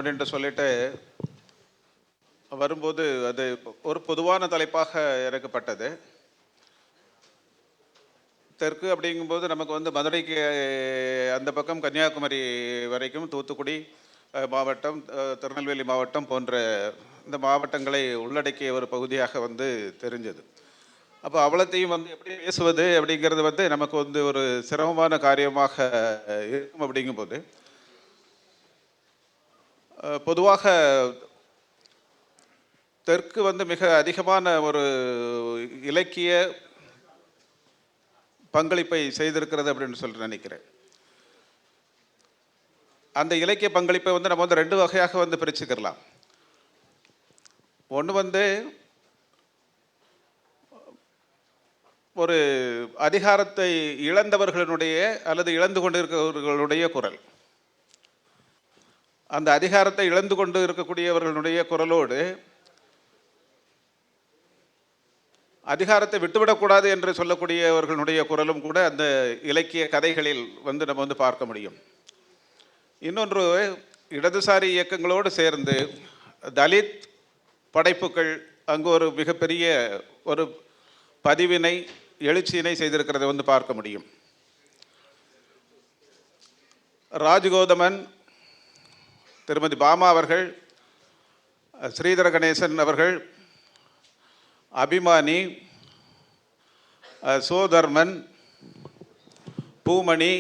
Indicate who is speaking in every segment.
Speaker 1: அப்படின்ட்டு சொல்லிட்டு வரும்போது அது ஒரு பொதுவான தலைப்பாக இறக்கப்பட்டது. தெற்கு அப்படிங்கும்போது நமக்கு வந்து மதுரைக்கு அந்த பக்கம் கன்னியாகுமரி வரைக்கும், தூத்துக்குடி மாவட்டம், திருநெல்வேலி மாவட்டம் போன்ற இந்த மாவட்டங்களை உள்ளடக்கிய ஒரு பகுதியாக வந்து தெரிஞ்சது. அப்போ அவ்வளத்தையும் வந்து எப்படி பேசுவது அப்படிங்கிறது வந்து நமக்கு வந்து ஒரு சிரமமான காரியமாக இருக்கும். அப்படிங்கும்போது பொதுவாக தெற்கு வந்து மிக அதிகமான ஒரு இலக்கிய பங்களிப்பை செய்திருக்கிறது அப்படின்னு சொல்லிட்டு நினைக்கிறேன். அந்த இலக்கிய பங்களிப்பை வந்து நம்ம வந்து ரெண்டு வகையாக வந்து பிரிச்சுக்கலாம். ஒன்று வந்து ஒரு அதிகாரத்தை இழந்தவர்களுடைய அல்லது இழந்து கொண்டிருக்கிறவர்களுடைய குரல். அந்த அதிகாரத்தை இழந்து கொண்டு இருக்கக்கூடியவர்களுடைய குரலோடு அதிகாரத்தை விட்டுவிடக்கூடாது என்று சொல்லக்கூடியவர்களுடைய குரலும் கூட அந்த இலக்கிய கதைகளில் வந்து நம்ம வந்து பார்க்க முடியும். இன்னொன்று, இடதுசாரி இயக்கங்களோடு சேர்ந்து தலித் படைப்புகள் அங்கு ஒரு மிகப்பெரிய ஒரு பதிவினை, எழுச்சியினை செய்திருக்கிறத வந்து பார்க்க முடியும். ராஜகோதமன், திருமதி பாமா அவர்கள், ஸ்ரீதர கணேசன் அவர்கள், அபிமானி, சோதர்மன், பூமணி,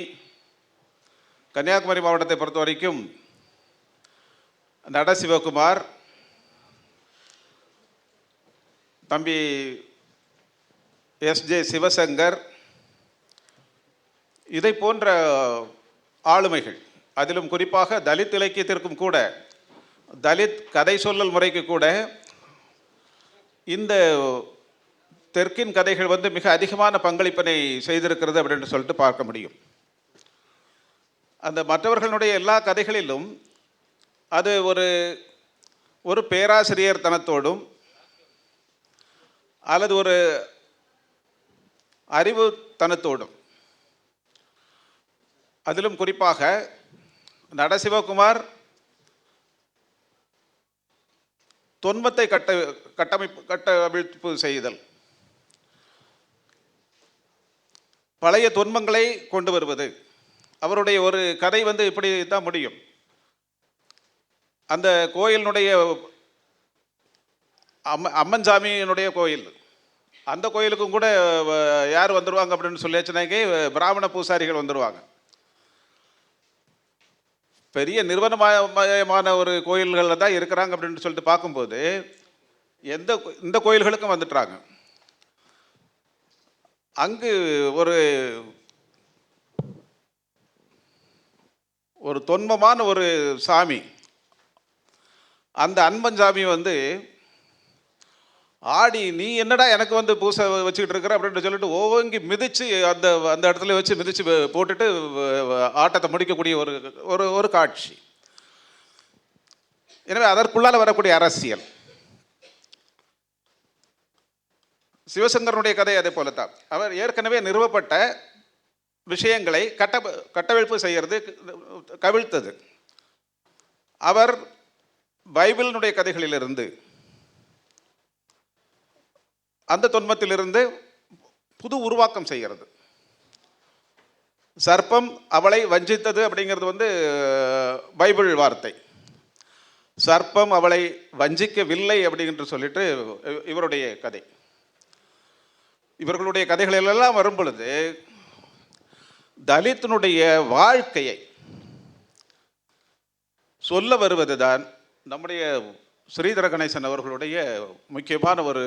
Speaker 1: கன்னியாகுமரி மாவட்டத்தை பொறுத்த வரைக்கும் நட சிவகுமார், தம்பி எஸ்ஜே சிவசங்கர், இதை போன்ற ஆளுமைகள், அதிலும் குறிப்பாக தலித் இலக்கியத்திற்கும் கூட, தலித் கதை சொல்லல் முறைக்கு கூட இந்த தெற்கின் கதைகள் வந்து மிக அதிகமான பங்களிப்பினை செய்திருக்கிறது அப்படின்னு சொல்லிட்டு பார்க்க முடியும். அந்த மற்றவர்களுடைய எல்லா கதைகளிலும் அது ஒரு பேராசிரியர் தனத்தோடும் அல்லது ஒரு அறிவு தனத்தோடும், அதிலும் குறிப்பாக நடசிவகுமார் தொன்மத்தை கட்டமைப்பு செய்தல், பழைய தொன்மங்களை கொண்டு வருவது. அவருடைய ஒரு கதை வந்து இப்படி தான் முடியும். அந்த கோயிலினுடைய அம்மன்சாமியினுடைய கோயில், அந்த கோயிலுக்கும் கூட யார் வந்துடுவாங்க அப்படின்னு சொல்லியாச்சுனாக்கே பிராமண பூசாரிகள் வந்துடுவாங்க. பெரிய நிறுவனமயமான ஒரு கோயில்களில் தான் இருக்கிறாங்க அப்படின்னு சொல்லிட்டு பார்க்கும்போது இந்த கோயில்களுக்கும் வந்துட்டுறாங்க. அங்கு ஒரு தொன்மமான ஒரு சாமி, அந்த அன்பன் வந்து ஆடி, நீ என்னடா எனக்கு வந்து பூசை வச்சுக்கிட்டு இருக்கிற அப்படின்னு சொல்லிட்டு ஓங்கி மிதித்து அந்த இடத்துல வச்சு மிதித்து போட்டுட்டு ஆட்டத்தை முடிக்கக்கூடிய ஒரு காட்சி. எனவே அதற்குள்ளால் வரக்கூடிய அரசியல். சிவசங்கரனுடைய கதை அதே போலத்தான். அவர் ஏற்கனவே நிறுவப்பட்ட விஷயங்களை கட்டவிழ்ப்பு செய்கிறது, கவிழ்த்தது. அவர் பைபிளினுடைய கதைகளிலிருந்து, அந்த தொன்மத்திலிருந்து புது உருவாக்கம் செய்கிறது. சர்ப்பம் அவளை வஞ்சித்தது அப்படிங்கிறது வந்து பைபிள் வார்த்தை. சர்ப்பம் அவளை வஞ்சிக்கவில்லை அப்படிங்கிற சொல்லிட்டு இவருடைய கதை. இவர்களுடைய கதைகளெல்லாம் வரும் பொழுது தலித்தினுடைய வாழ்க்கையை சொல்ல வருவதுதான் நம்முடைய ஸ்ரீதர கணேசன் அவர்களுடைய முக்கியமான ஒரு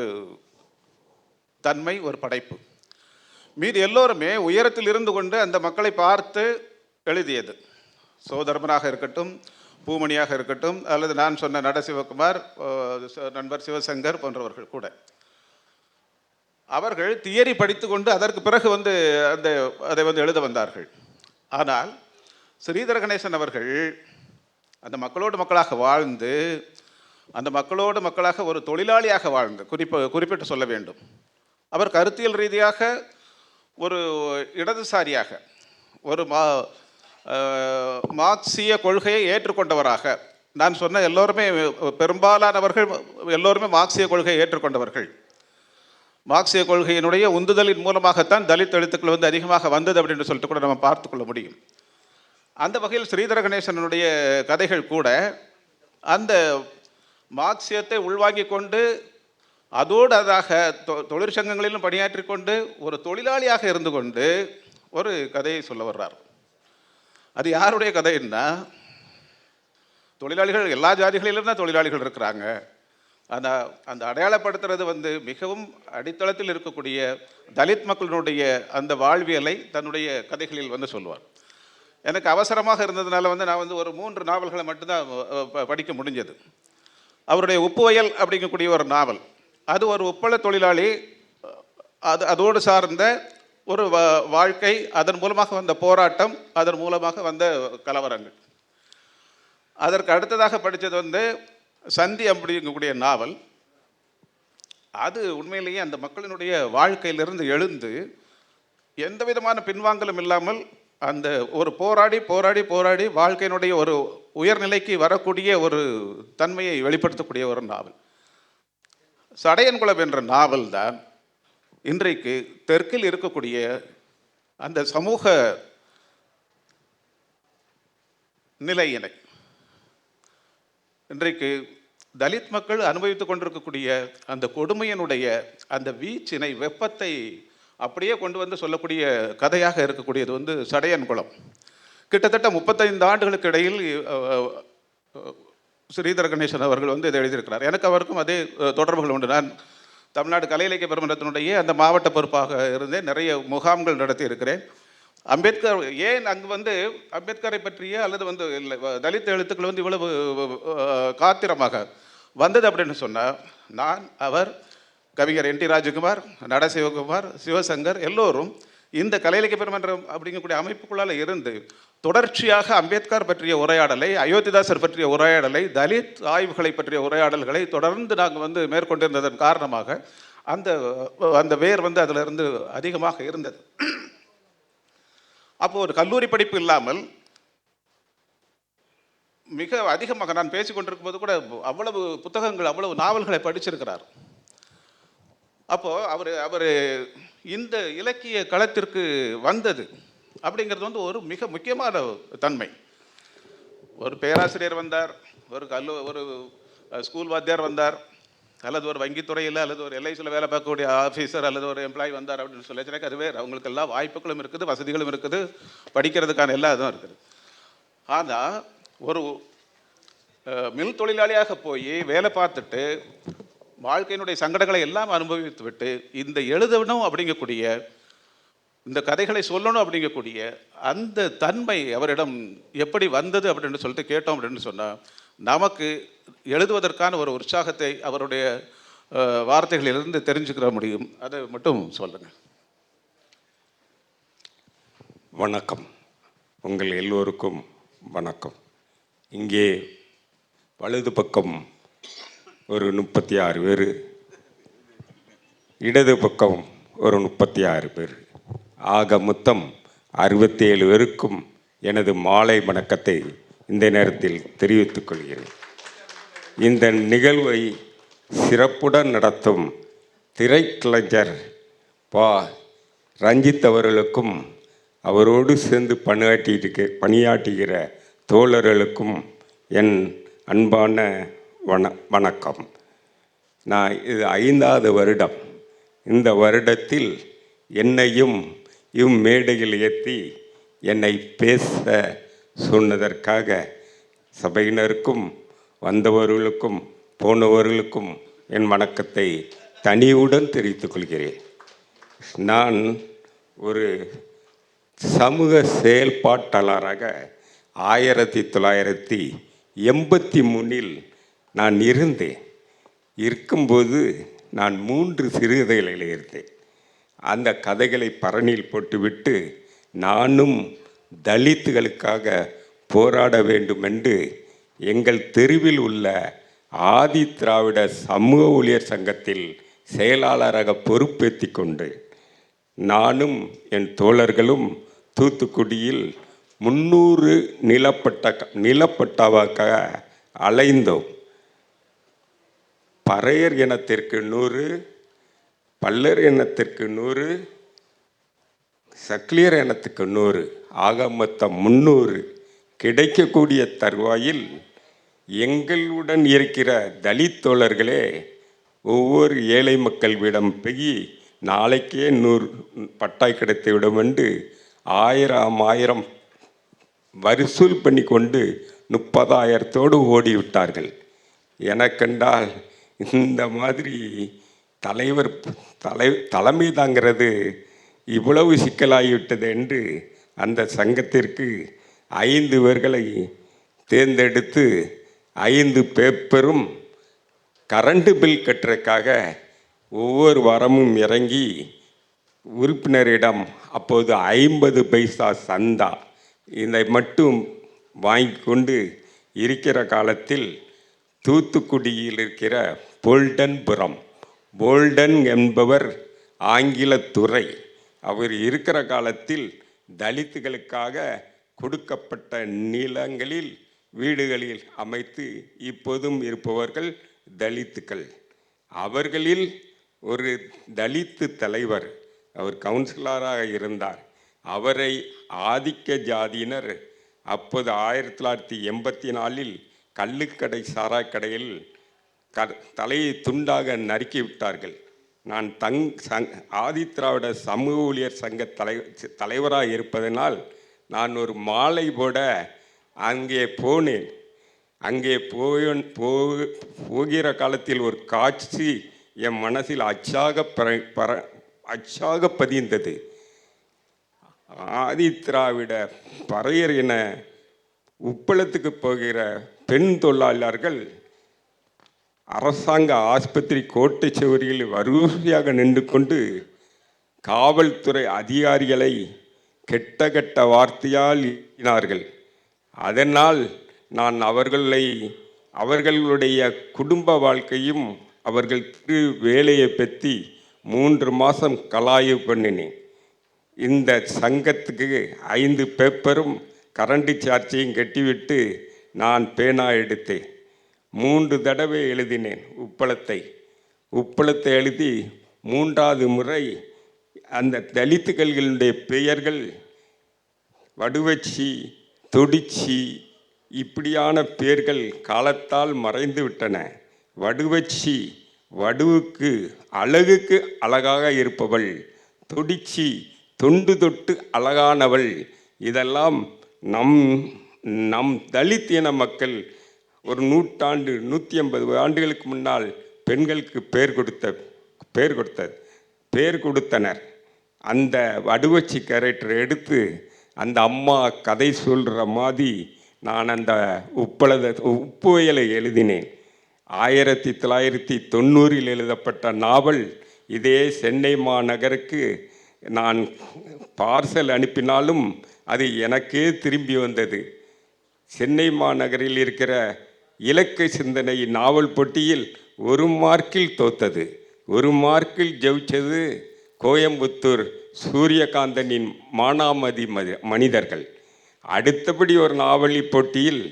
Speaker 1: தன்மை, ஒரு படைப்பு. மீது எல்லோருமே உயரத்தில் இருந்து கொண்டு அந்த மக்களை பார்த்து எழுதியது. சோதர்மனாக இருக்கட்டும், பூமணியாக இருக்கட்டும், அல்லது நான் சொன்ன நடசிவகுமார், நண்பர் சிவசங்கர் போன்றவர்கள் கூட, அவர்கள் தியரி படித்து கொண்டு அதற்கு பிறகு வந்து அதை வந்து எழுத வந்தார்கள். ஆனால் ஸ்ரீதர கணேசன் அவர்கள் அந்த மக்களோடு மக்களாக வாழ்ந்து, அந்த மக்களோடு மக்களாக ஒரு தொழிலாளியாக வாழ்ந்து, குறிப்பிட்டு சொல்ல வேண்டும், அவர் கருத்தியல் ரீதியாக ஒரு இடதுசாரியாக, ஒரு மார்க்சிய கொள்கையை ஏற்றுக்கொண்டவராக, நான் சொன்ன எல்லோருமே, பெரும்பாலானவர்கள் எல்லோருமே மார்க்சிய கொள்கையை ஏற்றுக்கொண்டவர்கள். மார்க்சிய கொள்கையினுடைய உந்துதலின் மூலமாகத்தான் தலித் எழுத்துக்கள் வந்து அதிகமாக வந்தது அப்படின்னு சொல்லிட்டு கூட நம்ம பார்த்துக்கொள்ள முடியும். அந்த வகையில் ஸ்ரீதர கணேசனுடைய கதைகள் கூட அந்த மார்க்சியத்தை உள்வாங்கி கொண்டு அதோடு அதாக தொழிற்சங்கங்களிலும் பணியாற்றி கொண்டு ஒரு தொழிலாளியாக இருந்து கொண்டு ஒரு கதையை சொல்ல வர்றார். அது யாருடைய கதைன்னா, தொழிலாளிகள் எல்லா ஜாதிகளிலும் தான் தொழிலாளிகள் இருக்கிறாங்க. அந்த அந்த அடையாளப்படுத்துறது வந்து மிகவும் அடித்தளத்தில் இருக்கக்கூடிய தலித் மக்களினுடைய அந்த வாழ்வியலை தன்னுடைய கதைகளில் வந்து சொல்லுவார். எனக்கு அவசரமாக இருந்ததுனால வந்து நான் வந்து ஒரு 3 நாவல்களை மட்டும்தான் படிக்க முடிஞ்சது. அவருடைய உப்புவயல் அப்படிங்கக்கூடிய ஒரு நாவல், அது ஒரு உப்பள தொழிலாளி, அதோடு சார்ந்த ஒரு வாழ்க்கை, அதன் மூலமாக வந்த போராட்டம், அதன் மூலமாக வந்த கலவரங்கள். அதற்கு அடுத்ததாக படித்தது வந்து சந்தி அப்படிங்கக்கூடிய நாவல். அது உண்மையிலேயே அந்த மக்களினுடைய வாழ்க்கையிலிருந்து எழுந்து எந்த விதமான பின்வாங்கலும் இல்லாமல் அந்த ஒரு போராடி போராடி போராடி வாழ்க்கையினுடைய ஒரு உயர்நிலைக்கு வரக்கூடிய ஒரு தன்மையை வெளிப்படுத்தக்கூடிய ஒரு நாவல். சடையன்குளம் என்ற நாவல் தான் இன்றைக்கு தெற்கில் இருக்கக்கூடிய அந்த சமூக நிலையினை, இன்றைக்கு தலித் மக்கள் அனுபவித்துக் கொண்டிருக்கக்கூடிய அந்த கொடுமையினுடைய அந்த வீச்சினை, வெப்பத்தை அப்படியே கொண்டு வந்து சொல்லக்கூடிய கதையாக இருக்கக்கூடியது வந்து சடையன்குளம். கிட்டத்தட்ட 35 ஆண்டுகளுக்கு இடையில் ஸ்ரீதர கணேசன் அவர்கள் வந்து இதை எழுதியிருக்கிறார். எனக்கு அவருக்கும் அதே தொடர்புகள் உண்டு. நான் தமிழ்நாடு கலை இலக்கிய பெருமன்றத்தினுடைய அந்த மாவட்ட பொறுப்பாக இருந்தேன். நிறைய முகாம்கள் நடத்தி இருக்கிறேன். அம்பேத்கர் ஏன் அங்கு வந்து அம்பேத்கரை பற்றிய அல்லது வந்து தலித் எழுத்துக்கள் வந்து இவ்வளவு காத்திரமாக வந்தது அப்படின்னு சொன்னால், நான், அவர், கவிஞர் என்.டி. ராஜகுமார், நட சிவகுமார், சிவசங்கர் எல்லோரும் இந்த கலை இலக்கிய பெருமன்றம் அப்படிங்கக்கூடிய அமைப்புக்குள்ளால் இருந்து தொடர்ச்சியாக அம்பேத்கர் பற்றிய உரையாடலை, அயோத்திதாசர் பற்றிய உரையாடலை, தலித் ஆய்வுகளை பற்றிய உரையாடல்களை தொடர்ந்து நாங்கள் வந்து மேற்கொண்டிருந்ததன் காரணமாக அந்த அந்த வேர் வந்து அதிலிருந்து அதிகமாக இருந்தது. அப்போ ஒரு கல்லூரி படிப்பு இல்லாமல் மிக அதிகமாக நான் பேசிக்கொண்டிருக்கும் போது கூட அவ்வளவு புத்தகங்கள், அவ்வளவு நாவல்களை படிச்சிருக்கிறார். அப்போ அவர் இந்த இலக்கிய களத்திற்கு வந்தது அப்படிங்கிறது வந்து ஒரு மிக முக்கியமான தன்மை. ஒரு பேராசிரியர் வந்தார், ஒரு ஸ்கூல் வாத்தியார் வந்தார், அல்லது ஒரு வங்கித்துறையில் அல்லது ஒரு எல்ஐசியில் வேலை பார்க்கக்கூடிய ஆஃபீஸர் அல்லது ஒரு எம்ப்ளாயி வந்தார் அப்படின்னு சொல்லிச்சுனாக்க அதுவே அவங்களுக்கு எல்லா வாய்ப்புகளும் இருக்குது, வசதிகளும் இருக்குது, படிக்கிறதுக்கான எல்லா இதுவும் இருக்குது. ஆனால் ஒரு மில் தொழிலாளியாக போய் வேலை பார்த்துட்டு வாழ்க்கையினுடைய சங்கடங்களை எல்லாம் அனுபவித்து விட்டு இந்த எழுதணும் அப்படிங்கக்கூடிய, இந்த கதைகளை சொல்லணும் அப்படிங்கக்கூடிய அந்த தன்மை அவரிடம் எப்படி வந்தது அப்படின்னு சொல்லிட்டு கேட்டோம் அப்படின்னு சொன்னால், நமக்கு எழுதுவதற்கான ஒரு உற்சாகத்தை அவருடைய வார்த்தைகளிலிருந்து தெரிஞ்சுக்கிற முடியும். அதை மட்டும் சொல்லுங்கள்.
Speaker 2: வணக்கம், உங்கள் எல்லோருக்கும் வணக்கம். இங்கே வலது பக்கம் ஒரு 36 பேர், இடது பக்கம் ஒரு 36 பேர், ஆக மொத்தம் 67 பேருக்கும் எனது மாலை வணக்கத்தை இந்த நேரத்தில் தெரிவித்துக் கொள்கிறேன். இந்த நிகழ்வை சிறப்புடன் நடத்தும் திரைக்கலைஞர் ரஞ்சித் அவர்களுக்கும் அவரோடு சேர்ந்து பணியாற்றுகிற தோழர்களுக்கும் என் அன்பான வணக்கம். நான் இது 5வது வருடம். இந்த வருடத்தில் என்னையும் இம்மேடையில் ஏற்றி என்னை பேச சொன்னதற்காக சபையினருக்கும் வந்தவர்களுக்கும் போனவர்களுக்கும் என் வணக்கத்தை தனியுடன் தெரிவித்துக் கொள்கிறேன். நான் ஒரு சமூக செயல்பாட்டாளராக 1983 நான் இருக்கும்போது நான் 3 சிறுகதைகள் எழுதியிருந்தேன். அந்த கதைகளை பரணியில் போட்டுவிட்டு நானும் தலித்துகளுக்காக போராட வேண்டும் என்று எங்கள் தெருவில் உள்ள ஆதி திராவிட சமூக ஊழியர் சங்கத்தில் செயலாளராக பொறுப்பேற்றி கொண்டு நானும் என் தோழர்களும் தூத்துக்குடியில் 300 நிலப்பட்டாவாக அலைந்தோம். பறையர் இனத்திற்கு 100, பல்லர் இனத்திற்கு 100, சக்கிலியர் இனத்துக்கு 100, ஆக மொத்தம் 300 கிடைக்கக்கூடிய தருவாயில் எங்களுடன் இருக்கிற தலித் தோழர்களே ஒவ்வொரு ஏழை மக்கள்விடம் போய் நாளைக்கே 100 பட்டாய் கிடைத்து விடும் என்று 1000 வசூல் பண்ணி கொண்டு 30,000 ஓடிவிட்டார்கள். எனக்கென்றால் இந்த மாதிரி தலைமை தாங்கிறது இவ்வளவு சிக்கலாகிவிட்டது என்று அந்த சங்கத்திற்கு 5 பேர்களை தேர்ந்தெடுத்து 5 பேப்பரும் கரண்ட் பில் கட்டுறதுக்காக ஒவ்வொரு வாரமும் இறங்கி உறுப்பினரிடம் அப்போது 50 பைசா சந்தா இதை மட்டும் வாங்கி கொண்டு இருக்கிற காலத்தில் தூத்துக்குடியில் இருக்கிற போல்டன் என்பவர் ஆங்கிலத்துறை. அவர் இருக்கிற காலத்தில் தலித்துகளுக்காக கொடுக்கப்பட்ட நிலங்களில் வீடுகளில் அமைத்து இப்போதும் இருப்பவர்கள் தலித்துக்கள். அவர்களில் ஒரு தலித்து தலைவர், அவர் கவுன்சிலராக இருந்தார். அவரை ஆதிக்க ஜாதியினர் அப்போது 1984 கள்ளுக்கடை சாராக்கடையில் தலையை துண்டாக நறுக்கி விட்டார்கள். நான் ஆதித்திராவிட சமூக ஊழியர் சங்க தலைவராக இருப்பதனால் நான் ஒரு மாலை போட அங்கே போனேன். அங்கே போகிற காலத்தில் ஒரு காட்சி என் மனசில் அச்சாக பதிந்தது. ஆதித்திராவிட பறையர் என உப்பளத்துக்கு போகிற பெண் தொழிலாளர்கள் அரசாங்க ஆஸ்பத்திரி கோட்டை சுவரில் வரிசையாக நின்று கொண்டு காவல்துறை அதிகாரிகளை கெட்ட வார்த்தையால் ஈட்டினார்கள். அதனால் நான் அவர்களுடைய குடும்ப வாழ்க்கையும் அவர்கள் வேலையை பற்றி 3 மாதம் கலாய்வு பண்ணினேன். இந்த சங்கத்துக்கு 5 பேப்பரும் கரண்டி சார்ஜையும் கட்டிவிட்டு நான் பேனா எடுத்தேன். 3 தடவை எழுதினேன் உப்பளத்தை எழுதி 3வது முறை அந்த தலித்துகளுடைய பெயர்கள் வடுவச்சி, தொடிச்சி இப்படியான பெயர்கள் காலத்தால் மறைந்து விட்டன. வடுவச்சி வடுவுக்கு அழகுக்கு அழகாக இருப்பவள், தொடிச்சி தொண்டு தொட்டு அழகானவள். இதெல்லாம் நம் தலித் இன மக்கள் ஒரு 150 ஆண்டுகளுக்கு முன்னால் பெண்களுக்கு பேர் கொடுத்தனர். அந்த வடுவச்சி கேரக்டர் எடுத்து அந்த அம்மா கதை சொல்கிற மாதிரி நான் அந்த உப்புவயலை எழுதினேன். 1990 எழுதப்பட்ட நாவல் இதே சென்னை மாநகருக்கு நான் பார்சல் அனுப்பினாலும் அது எனக்கே திரும்பி வந்தது. சென்னை மாநகரில் இருக்கிற இலக்கிய சிந்தனை நாவல் போட்டியில் 1 மார்க்கில் தோத்தது. 1 மார்க்கில் ஜெயிச்சது கோயம்புத்தூர் சூரியகாந்தனின் மானாமதி மனிதர்கள். அடுத்தபடி ஒரு நாவலி போட்டியில்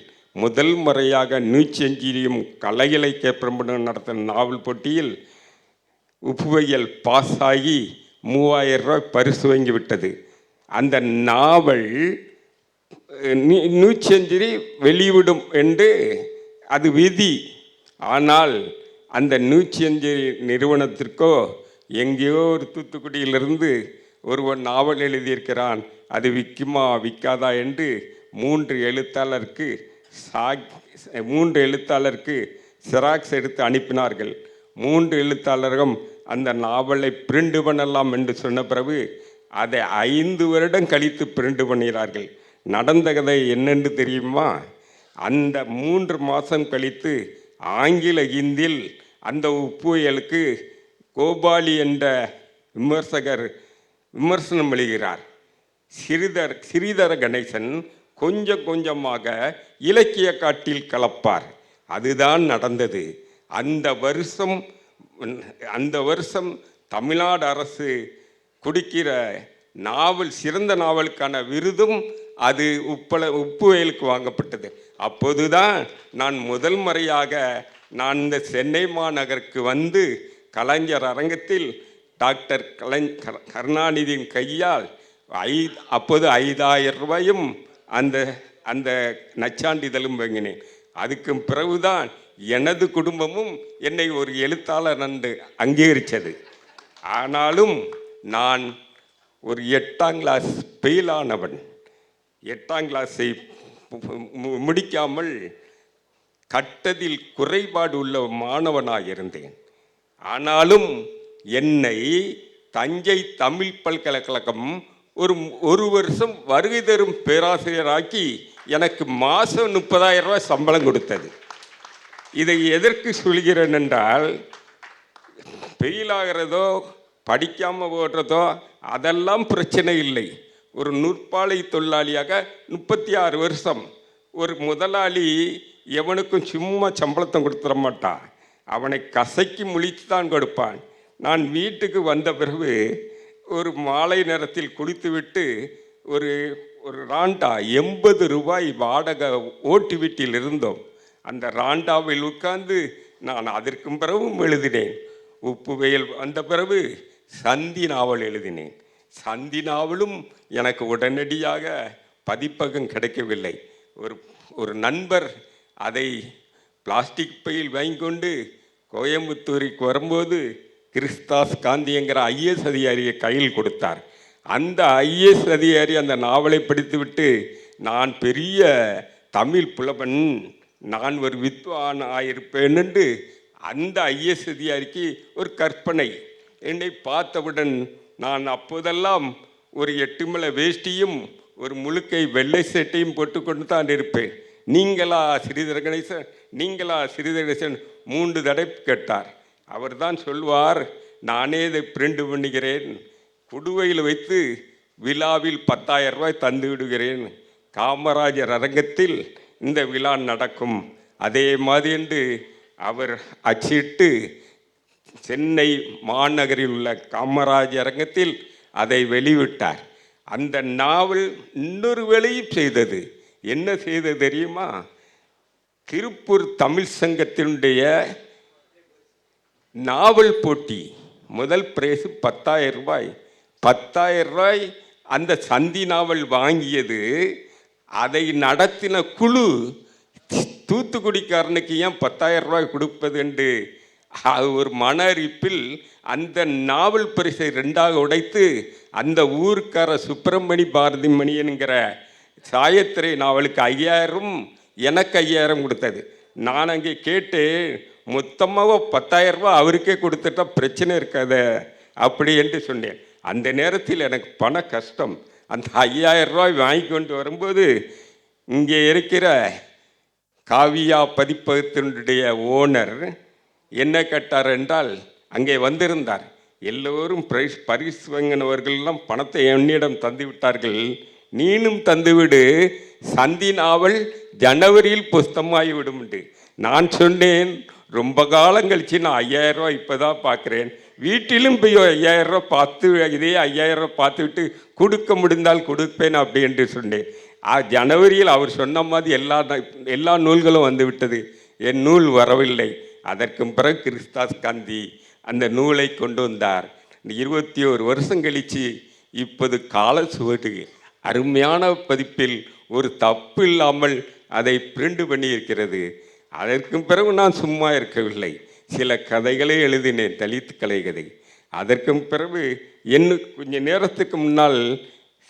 Speaker 2: முதல் முறையாக நியூச்செஞ்சியும் கலை இலக்கிய பிரபலம் நடத்தின நாவல் போட்டியில் உப்புவையல் பாஸ் ஆகி 3000 ரூபாய் பரிசு வாங்கி விட்டது. அந்த நாவல் நியூச்செஞ்சுரி வெளிவிடும் என்று அது விதி. ஆனால் அந்த நியூச்செஞ்சுரி நிறுவனத்திற்கோ எங்கேயோ ஒரு தூத்துக்குடியிலிருந்து ஒருவன் நாவல் எழுதியிருக்கிறான், அது விற்குமா விற்காதா என்று 3 எழுத்தாளருக்கு சிராக்ஸ் எடுத்து அனுப்பினார்கள். 3 எழுத்தாளரும் அந்த நாவலை பிரிண்ட் பண்ணலாம் என்று சொன்ன பிறகு அதை 5 வருடம் கழித்து பிரிண்ட் பண்ணுகிறார்கள். நடந்த கதை என்னென்று தெரியுமா? அந்த 3 மாதம் கழித்து ஆங்கில ஹிந்தியில் அந்த உப்புயலுக்கு கோபாலி என்ற விமர்சகர் விமர்சனம் எழுதுகிறார். ஸ்ரீதர கணேசன் கொஞ்சம் கொஞ்சமாக இலக்கிய காட்டில் கலப்பார். அதுதான் நடந்தது. அந்த வருஷம் தமிழ்நாடு அரசு கொடுக்கிற நாவல் சிறந்த நாவலுக்கான விருதும் அது உப்பு வயலுக்கு வாங்கப்பட்டது. அப்போதுதான் நான் முதல் முறையாக நான் இந்த சென்னை மாநகருக்கு வந்து கலைஞர் அரங்கத்தில் டாக்டர் கருணாநிதியின் கையால் அப்போது 5,000 ரூபாயும் அந்த அந்த நச்சான்றிதழும் வாங்கினேன். அதுக்கு பிறகுதான் எனது குடும்பமும் என்னை ஒரு எழுத்தாளர் என்று அங்கீகரித்தது. ஆனாலும் நான் ஒரு 8ஆம் கிளாஸ் ஃபெயிலானவன். 8ஆம் கிளாஸை முடிக்காமல் கட்டதில் குறைபாடு உள்ள மாணவனாக இருந்தேன். ஆனாலும் என்னை தஞ்சை தமிழ் பல்கலைக்கழகம் ஒரு வருஷம் வருகை தரும் பேராசிரியராக்கி எனக்கு மாதம் 30,000 ரூபாய் சம்பளம் கொடுத்தது. இதை எதற்கு சொல்கிறேன் என்றால், ஃபெயிலாகிறதோ படிக்காமல் போடுறதோ அதெல்லாம் பிரச்சனை இல்லை. ஒரு நூற்பாலை தொழிலாளியாக 36 வருஷம் ஒரு முதலாளி எவனுக்கும் சும்மா சம்பளத்தை கொடுத்துட மாட்டான். அவனை கசக்கி முழித்து தான் கொடுப்பான். நான் வீட்டுக்கு வந்த பிறகு ஒரு மாலை நேரத்தில் குடித்துவிட்டு ஒரு ராண்டா 80 ரூபாய் வாடகை ஓட்டு வீட்டில் இருந்தோம். அந்த ராண்டாவில் உட்கார்ந்து நான் அதற்கும் பிறகும் எழுதினேன். உப்பு வெயில் வந்த பிறகு சந்தி நாவல் எழுதினேன். சந்தி நாவலும் எனக்கு உடனடியாக பதிப்பகம் கிடைக்கவில்லை. ஒரு நண்பர் அதை பிளாஸ்டிக் பையில் வாங்கி கொண்டு கோயம்புத்தூருக்கு வரும்போது கிறிஸ்தாஸ் காந்திங்கிற ஐஏஎஸ் அதிகாரியை கையில் கொடுத்தார். அந்த ஐஏஎஸ் அதிகாரி அந்த நாவலை படித்துவிட்டு, நான் பெரிய தமிழ் புலவன், நான் ஒரு வித்வான் ஆயிருப்பேன் என்று அந்த ஐஏஎஸ் அதிகாரிக்கு ஒரு கற்பனை. என்னை பார்த்தவுடன் நான் அப்போதெல்லாம் ஒரு 8 முழ வேஷ்டியும் ஒரு முழுக்கை வெள்ளை சட்டையும் போட்டுக்கொண்டு தான் இருப்பேன். நீங்களா ஸ்ரீதர கணேசன், நீங்களா ஸ்ரீதர கணேசன் 3 தடவை கேட்டார். அவர் தான் சொல்வார், நானே இதை பிரிண்ட் பண்ணுகிறேன், புடுவையில் வைத்து விழாவில் 10,000 ரூபாய் தந்து விடுகிறேன், காமராஜர் அரங்கத்தில் இந்த விழா நடக்கும், அதே மாதிரி என்று அவர் அச்சிட்டு சென்னை மாநகரில் உள்ள காமராஜர் அரங்கத்தில் அதை வெளிவிட்டார். அந்த நாவல் இன்னொரு வேலையும் செய்தது. என்ன செய்தது தெரியுமா? திருப்பூர் தமிழ் சங்கத்தினுடைய நாவல் போட்டி முதல் பிரைஸ் 10,000 ரூபாய். 10,000 ரூபாய் அந்த சந்தி நாவல் வாங்கியது. அதை நடத்தின குழு தூத்துக்குடிக்காரனுக்கு ஏன் 10,000 ரூபாய் கொடுப்பது என்று ஒரு மன அறிப்பில் அந்த நாவல் பரிசை 2ஆக உடைத்து அந்த ஊருக்கார சுப்பிரமணி பாரதிமணி என்கிற சாயத்திரை நாவலுக்கு 5,000, எனக்கு 5,000 கொடுத்தது. நான் அங்கே கேட்டு, மொத்தமாக 10,000 ரூபாய் அவருக்கே கொடுத்துட்டா பிரச்சனை இருக்காத அப்படி என்று சொன்னேன். அந்த நேரத்தில் எனக்கு பண கஷ்டம். அந்த 5,000 ரூபாய் வாங்கி கொண்டு வரும்போது இங்கே இருக்கிற காவியா பதிப்பகத்தினுடைய ஓனர் என்ன கேட்டார் என்றால், அங்கே வந்திருந்தார். எல்லோரும் பரிசு வாங்கினவர்கள்லாம் பணத்தை என்னிடம் தந்து விட்டார்கள், நீனும் தந்துவிடு, சந்தி நாவல் ஜனவரியில் புஸ்தமாகிவிடும் என்று. நான் சொன்னேன், ரொம்ப காலம் கழிச்சு நான் 5,000 ரூபாய் இப்போ தான் பார்க்குறேன், வீட்டிலும் போய் 5,000 ரூபாய் பார்த்து இதே 5,000 ரூபாய் பார்த்துவிட்டு கொடுக்க முடிந்தால் கொடுப்பேன் அப்படி என்று சொன்னேன். ஜனவரியில் அவர் சொன்ன மாதிரி எல்லா நூல்களும் வந்து விட்டது. என் நூல் வரவில்லை. அதற்கு பிறகு கிறிஸ்தாஸ் காந்தி அந்த நூலை கொண்டு வந்தார். 21 வருஷம் கழித்து இப்போது கால சுவடு அருமையான பதிப்பில் ஒரு தப்பு இல்லாமல் அதை பிரிண்ட் பண்ணியிருக்கிறது. அதற்கு பிறகு நான் சும்மா இருக்கவில்லை, சில கதைகளை எழுதினேன், தலித் கலை கதை. அதற்கு பிறகு கொஞ்ச நேரத்துக்கு முன்னால்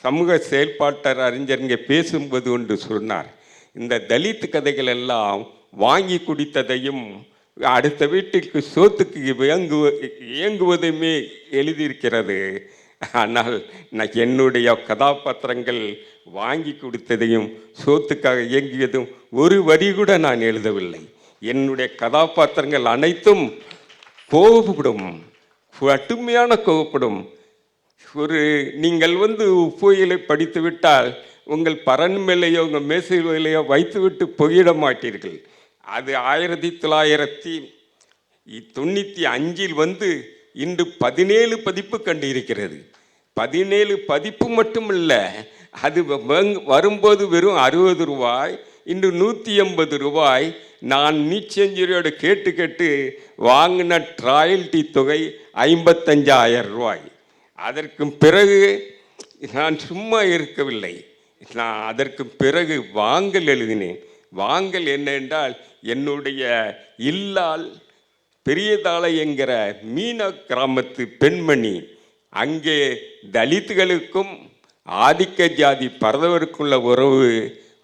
Speaker 2: சமூக செயல்பாட்டர் அறிஞர் இங்கே பேசும்போது ஒன்று சொன்னார், இந்த தலித் கதைகள் எல்லாம் வாங்கி குடித்ததையும் அடுத்த வீட்டுக்கு சோத்துக்கு இயங்குவதையுமே எழுதியிருக்கிறது. ஆனால் நான் என்னுடைய கதாபாத்திரங்கள் வாங்கி கொடுத்ததையும் சோத்துக்காக இயங்கியதும் ஒரு வரி கூட நான் எழுதவில்லை. என்னுடைய கதாபாத்திரங்கள் அனைத்தும் கோபப்படும், கடுமையான கோபப்படும். நீங்கள் உப்புயிலை படித்து விட்டால் உங்கள் பரன் மேலேயோ உங்கள் மேசையிலேயோ வைத்துவிட்டு போயிட மாட்டீர்கள். அது 1995 இன்று 17 பதிப்பு கண்டு இருக்கிறது. 17 பதிப்பு மட்டும் இல்லை, அது வரும்போது வெறும் 60 ரூபாய், இன்று 180 ரூபாய். நான் நீச்செஞ்சுரியோட கேட்டு கேட்டு வாங்கின ராயல்டி தொகை 55,000 ரூபாய். அதற்கு பிறகு நான் சும்மா இருக்கவில்லை, நான் அதற்கு பிறகு வாங்கல் எழுதினேன். வாங்கல் என்ன என்றால், என்னுடைய இல்லால் பெரியதாளை என்கிற மீன கிராமத்து பெண்மணி, அங்கே தலித்துகளுக்கும் ஆதிக்க ஜாதி பரதவருக்குள்ள உறவு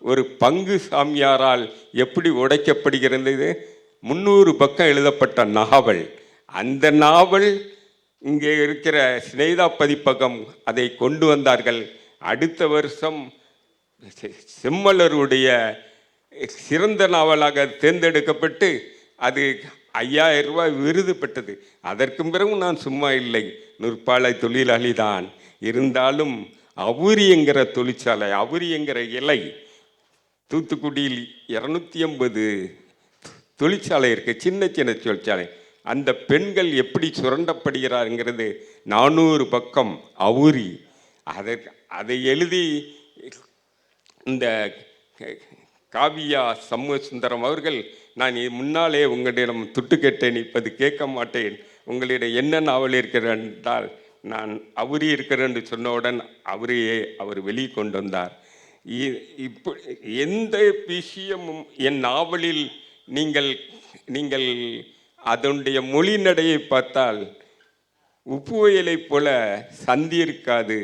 Speaker 2: ஒரு பங்கு சாமியாரால் எப்படி உடைக்கப்படுகிறது. 300 பக்கம் எழுதப்பட்ட நாவல். அந்த நாவல் இங்கே இருக்கிற சினேதா பதிப்பகம் அதை கொண்டு வந்தார்கள். அடுத்த வருஷம் செம்மலருடைய சிறந்த நாவலாக தேர்ந்தெடுக்கப்பட்டு அது 5,000 ரூபாய் விருது பெற்றது. அதற்கு பிறகு நான் சும்மா இல்லை, நூற்பாலை தொழிலாளி தான். இருந்தாலும் அவுரி என்கிற தொழிற்சாலை, அவுரி என்கிற இலை, தூத்துக்குடியில் 250 தொழிற்சாலை இருக்கு, சின்ன சின்ன தொழிற்சாலை. அந்த பெண்கள் எப்படி சுரண்டப்படுகிறாருங்கிறது 400 பக்கம் அவுரி. அதை எழுதி இந்த காவியா சண்முகசுந்தரம் அவர்கள், நான் முன்னாலே உங்களிடம் துட்டு கேட்டேன், இப்போது கேட்க மாட்டேன், உங்களிடம் என்ன நாவல் இருக்கிறேன் என்றால் நான் அவுரி இருக்கிறேன் என்று சொன்னவுடன் அவரையே அவர் வெளியே கொண்டு வந்தார். இப்போ எந்த விஷயமும் என் நாவலில் நீங்கள் அதனுடைய மொழி நடையை பார்த்தால் உப்பு வயலைப் போல சந்தி இருக்காது,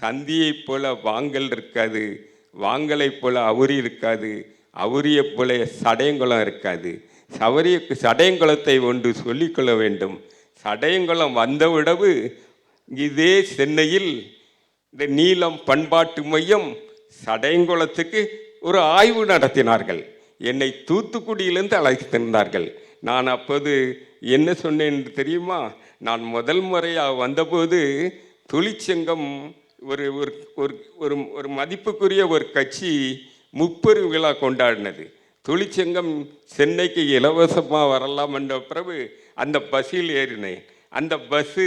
Speaker 2: சந்தியைப் போல வாங்கல் இருக்காது, வாங்கலைப் போல அவுரி இருக்காது, அவுரியைப் போல சடையங்குளம் இருக்காது. சடையங்குளத்தை ஒன்று சொல்லிக்கொள்ள வேண்டும். சடையங்குளம் வந்த விடவு இதே சென்னையில் இந்த நீலம் பண்பாட்டு மையம் சடையங்குளத்துக்கு ஒரு ஆய்வு நடத்தினார்கள். என்னை தூத்துக்குடியிலிருந்து அழைத்திருந்தார்கள். நான் அப்போது என்ன சொன்னேன் தெரியுமா? நான் முதல் முறையாக வந்தபோது தொழிற்சங்கம் ஒரு ஒரு ஒரு மதிப்புக்குரிய ஒரு கட்சி 30 விழா கொண்டாடினது. தொழிற்சங்கம் சென்னைக்கு இலவசமாக வரலாம் என்ற பிறகு அந்த பஸ்ஸில் ஏறினேன். அந்த பஸ்ஸு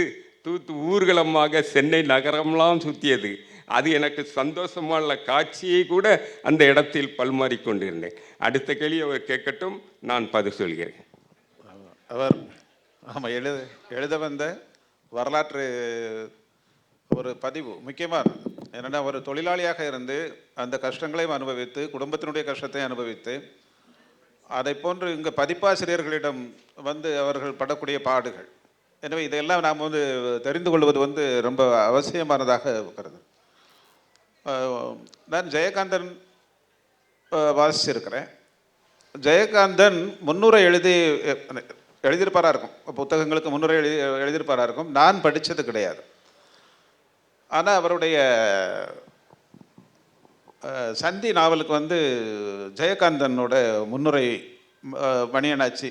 Speaker 2: ஊர்வலமாக சென்னை நகரம்லாம் சுற்றியது. அது எனக்கு சந்தோஷமான காட்சியை கூட அந்த இடத்தில் பல்மாறி கொண்டிருந்தேன். அடுத்த கேள்வி அவர் கேட்கட்டும், நான் பதில் சொல்கிறேன்.
Speaker 1: அவர் ஆமாம், எழுத வந்த வரலாற்று ஒரு பதிவு முக்கியமாக என்னென்னா, ஒரு தொழிலாளியாக இருந்து அந்த கஷ்டங்களையும் அனுபவித்து, குடும்பத்தினுடைய கஷ்டத்தையும் அனுபவித்து, அதை போன்று இங்கே பதிப்பாசிரியர்களிடம் வந்து அவர்கள் படக்கூடிய பாடுகள். எனவே இதையெல்லாம் நாம் தெரிந்து கொள்வது ரொம்ப அவசியமானதாக இருக்கிறது. நான் ஜெயகாந்தன் வாசிச்சிருக்கிறேன். ஜெயகாந்தன் முன்னுரை எழுதியிருப்பாரா இருக்கும், புத்தகங்களுக்கு முன்னுரை எழுதியிருப்பாரா இருக்கும். நான் படித்தது கிடையாது. ஆனால் அவருடைய சந்தி நாவலுக்கு ஜெயகாந்தனோட முன்னுரை, மணியனாச்சி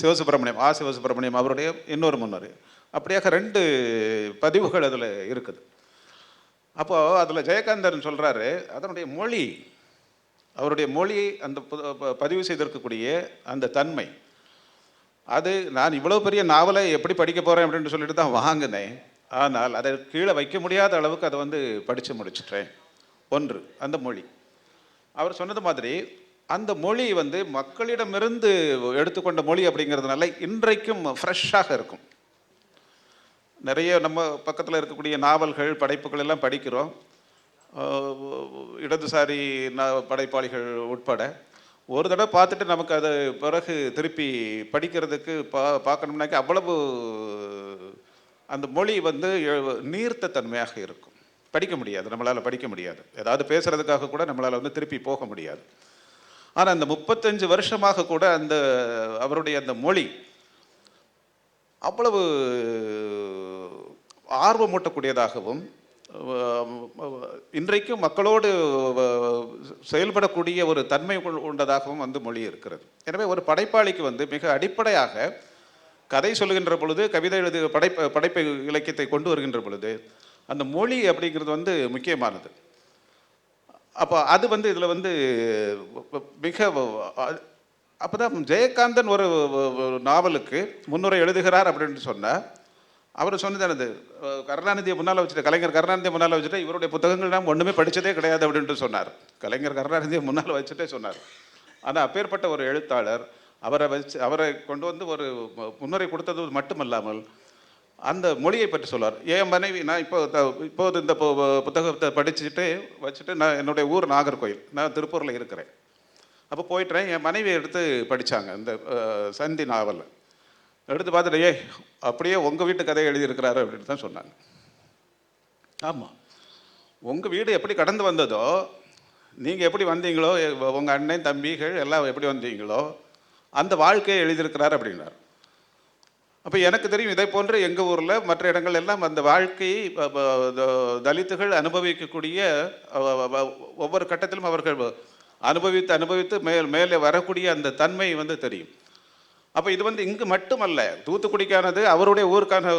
Speaker 1: சிவசுப்பிரமணியம் அவருடைய இன்னொரு முன்னுரை, அப்படியாக 2 பதிவுகள் அதில் இருக்குது. அப்போது அதில் ஜெயகாந்தன் சொல்கிறாரு, அதனுடைய மொழி, அவருடைய மொழி, அந்த பதிவு செய்திருக்கக்கூடிய அந்த தன்மை, அது நான் இவ்வளோ பெரிய நாவலை எப்படி படிக்க போகிறேன் அப்படின்னு சொல்லிட்டு தான் வாங்கினேன். ஆனால் அதை கீழே வைக்க முடியாத அளவுக்கு அதை படித்து முடிச்சிட்டேன். ஒன்று அந்த மொழி. அவர் சொன்னது மாதிரி அந்த மொழி மக்களிடமிருந்து எடுத்துக்கொண்ட மொழி அப்படிங்கிறதுனால இன்றைக்கும் ஃப்ரெஷ்ஷாக இருக்கும். நிறைய நம்ம பக்கத்தில் இருக்கக்கூடிய நாவல்கள், படைப்புகள் எல்லாம் படிக்கிறோம், இடதுசாரி படைப்பாளிகள் உட்பட. ஒரு தடவை பார்த்துட்டு நமக்கு அதை பிறகு திருப்பி படிக்கிறதுக்கு பார்க்கணும்னாக்கி அவ்வளவு அந்த மொழி நீர்த்த தன்மையாக இருக்கும். படிக்க முடியாது, நம்மளால் படிக்க முடியாது. ஏதாவது பேசுகிறதுக்காக கூட நம்மளால் திருப்பி போக முடியாது. ஆனால் அந்த 35 வருஷமாக கூட அவருடைய அந்த மொழி அவ்வளவு ஆர்வமூட்டக்கூடியதாகவும், இன்றைக்கும் மக்களோடு செயல்படக்கூடிய ஒரு தன்மை கொண்டதாகவும் மொழி இருக்கிறது. எனவே ஒரு படைப்பாளிக்கு மிக அடிப்படையாக கதை சொல்லுகின்ற பொழுது, கவிதை படைப்பு இலக்கியத்தை கொண்டு வருகின்ற பொழுது அந்த மொழி அப்படிங்கிறது முக்கியமானது. அப்போ அது இதில் மிக அப்போ தான் ஜெயகாந்தன் ஒரு நாவலுக்கு முன்னுரை எழுதுகிறார் அப்படின்னு சொன்னால், அவர் சொன்னது கருணாநிதியை முன்னால் வச்சுட்டு, கலைஞர் கருணாநிதியை முன்னால் வச்சுட்டு இவருடைய புத்தகங்கள் நாம் ஒன்றுமே படித்ததே கிடையாது அப்படின்ட்டு சொன்னார். கலைஞர் கருணாநிதியை முன்னால் வச்சுட்டே சொன்னார். ஆனால் அப்பேற்பட்ட ஒரு எழுத்தாளர் அவரை கொண்டு வந்து ஒரு முன்னுரை கொடுத்தது மட்டுமல்லாமல் அந்த மொழியை பற்றி சொல்வார். என் மனைவி, நான் இப்போது இந்த புத்தகத்தை படிச்சுட்டு வச்சுட்டு, நான் என்னுடைய ஊர் நாகர்கோயில், நான் திருப்பூரில் இருக்கிறேன். அப்போ போயிட்டுறேன். என் மனைவியை எடுத்து படித்தாங்க இந்த சந்தி நாவல். எடுத்து பார்த்துட்டு, அப்படியே உங்கள் வீட்டு கதையை எழுதியிருக்கிறாரு அப்படின்னு தான் சொன்னாங்க. ஆமாம், உங்கள் வீடு எப்படி கடந்து வந்ததோ, நீங்கள் எப்படி வந்தீங்களோ, உங்கள் அண்ணன் தம்பிகள் எல்லாம் எப்படி வந்தீங்களோ அந்த வாழ்க்கையை எழுதியிருக்கிறார் அப்படின்னார். அப்போ எனக்கு தெரியும், இதை போன்று எங்கள் ஊரில் மற்ற இடங்கள் எல்லாம் அந்த வாழ்க்கையை தலித்துகள் அனுபவிக்கக்கூடிய ஒவ்வொரு கட்டத்திலும் அவர்கள் அனுபவித்து மேலே வரக்கூடிய அந்த தன்மை தெரியும். அப்போ இது இங்கு மட்டுமல்ல, தூத்துக்குடிக்கானது அவருடைய ஊருக்கான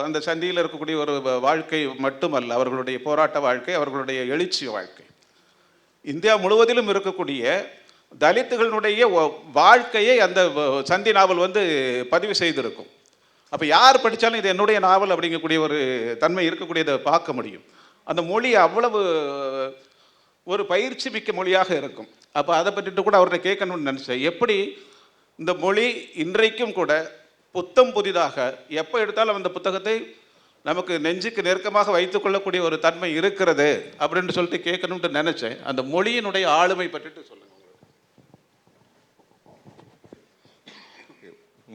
Speaker 1: அந்த சந்தியில் இருக்கக்கூடிய ஒரு வாழ்க்கை மட்டுமல்ல, அவர்களுடைய போராட்ட வாழ்க்கை, அவர்களுடைய எழுச்சி வாழ்க்கை. இந்தியா முழுவதிலும் இருக்கக்கூடிய தலித்துகளுடைய வாழ்க்கையை அந்த சந்தி நாவல் பதிவு செய்திருக்கும். அப்போ யார் படித்தாலும் இது என்னுடைய நாவல் அப்படிங்கக்கூடிய ஒரு தன்மை இருக்கக்கூடியதை பார்க்க முடியும். அந்த மொழி அவ்வளவு ஒரு பயிற்சி மிக்க மொழியாக இருக்கும். அப்போ அதை பற்றிட்டு கூட அவர்கிட்ட கேட்கணும்னு நினச்சேன். எப்படி இந்த மொழி இன்றைக்கும் கூட புத்தம் புதிதாக எப்போ எடுத்தாலும் அந்த புத்தகத்தை நமக்கு நெஞ்சுக்கு நெருக்கமாக வைத்துக்கொள்ளக்கூடிய ஒரு தன்மை இருக்கிறது அப்படின்னு சொல்லிட்டு கேட்கணும்னு நினச்சேன். அந்த மொழியினுடைய ஆளுமை பற்றிட்டு சொல்லுங்கள்.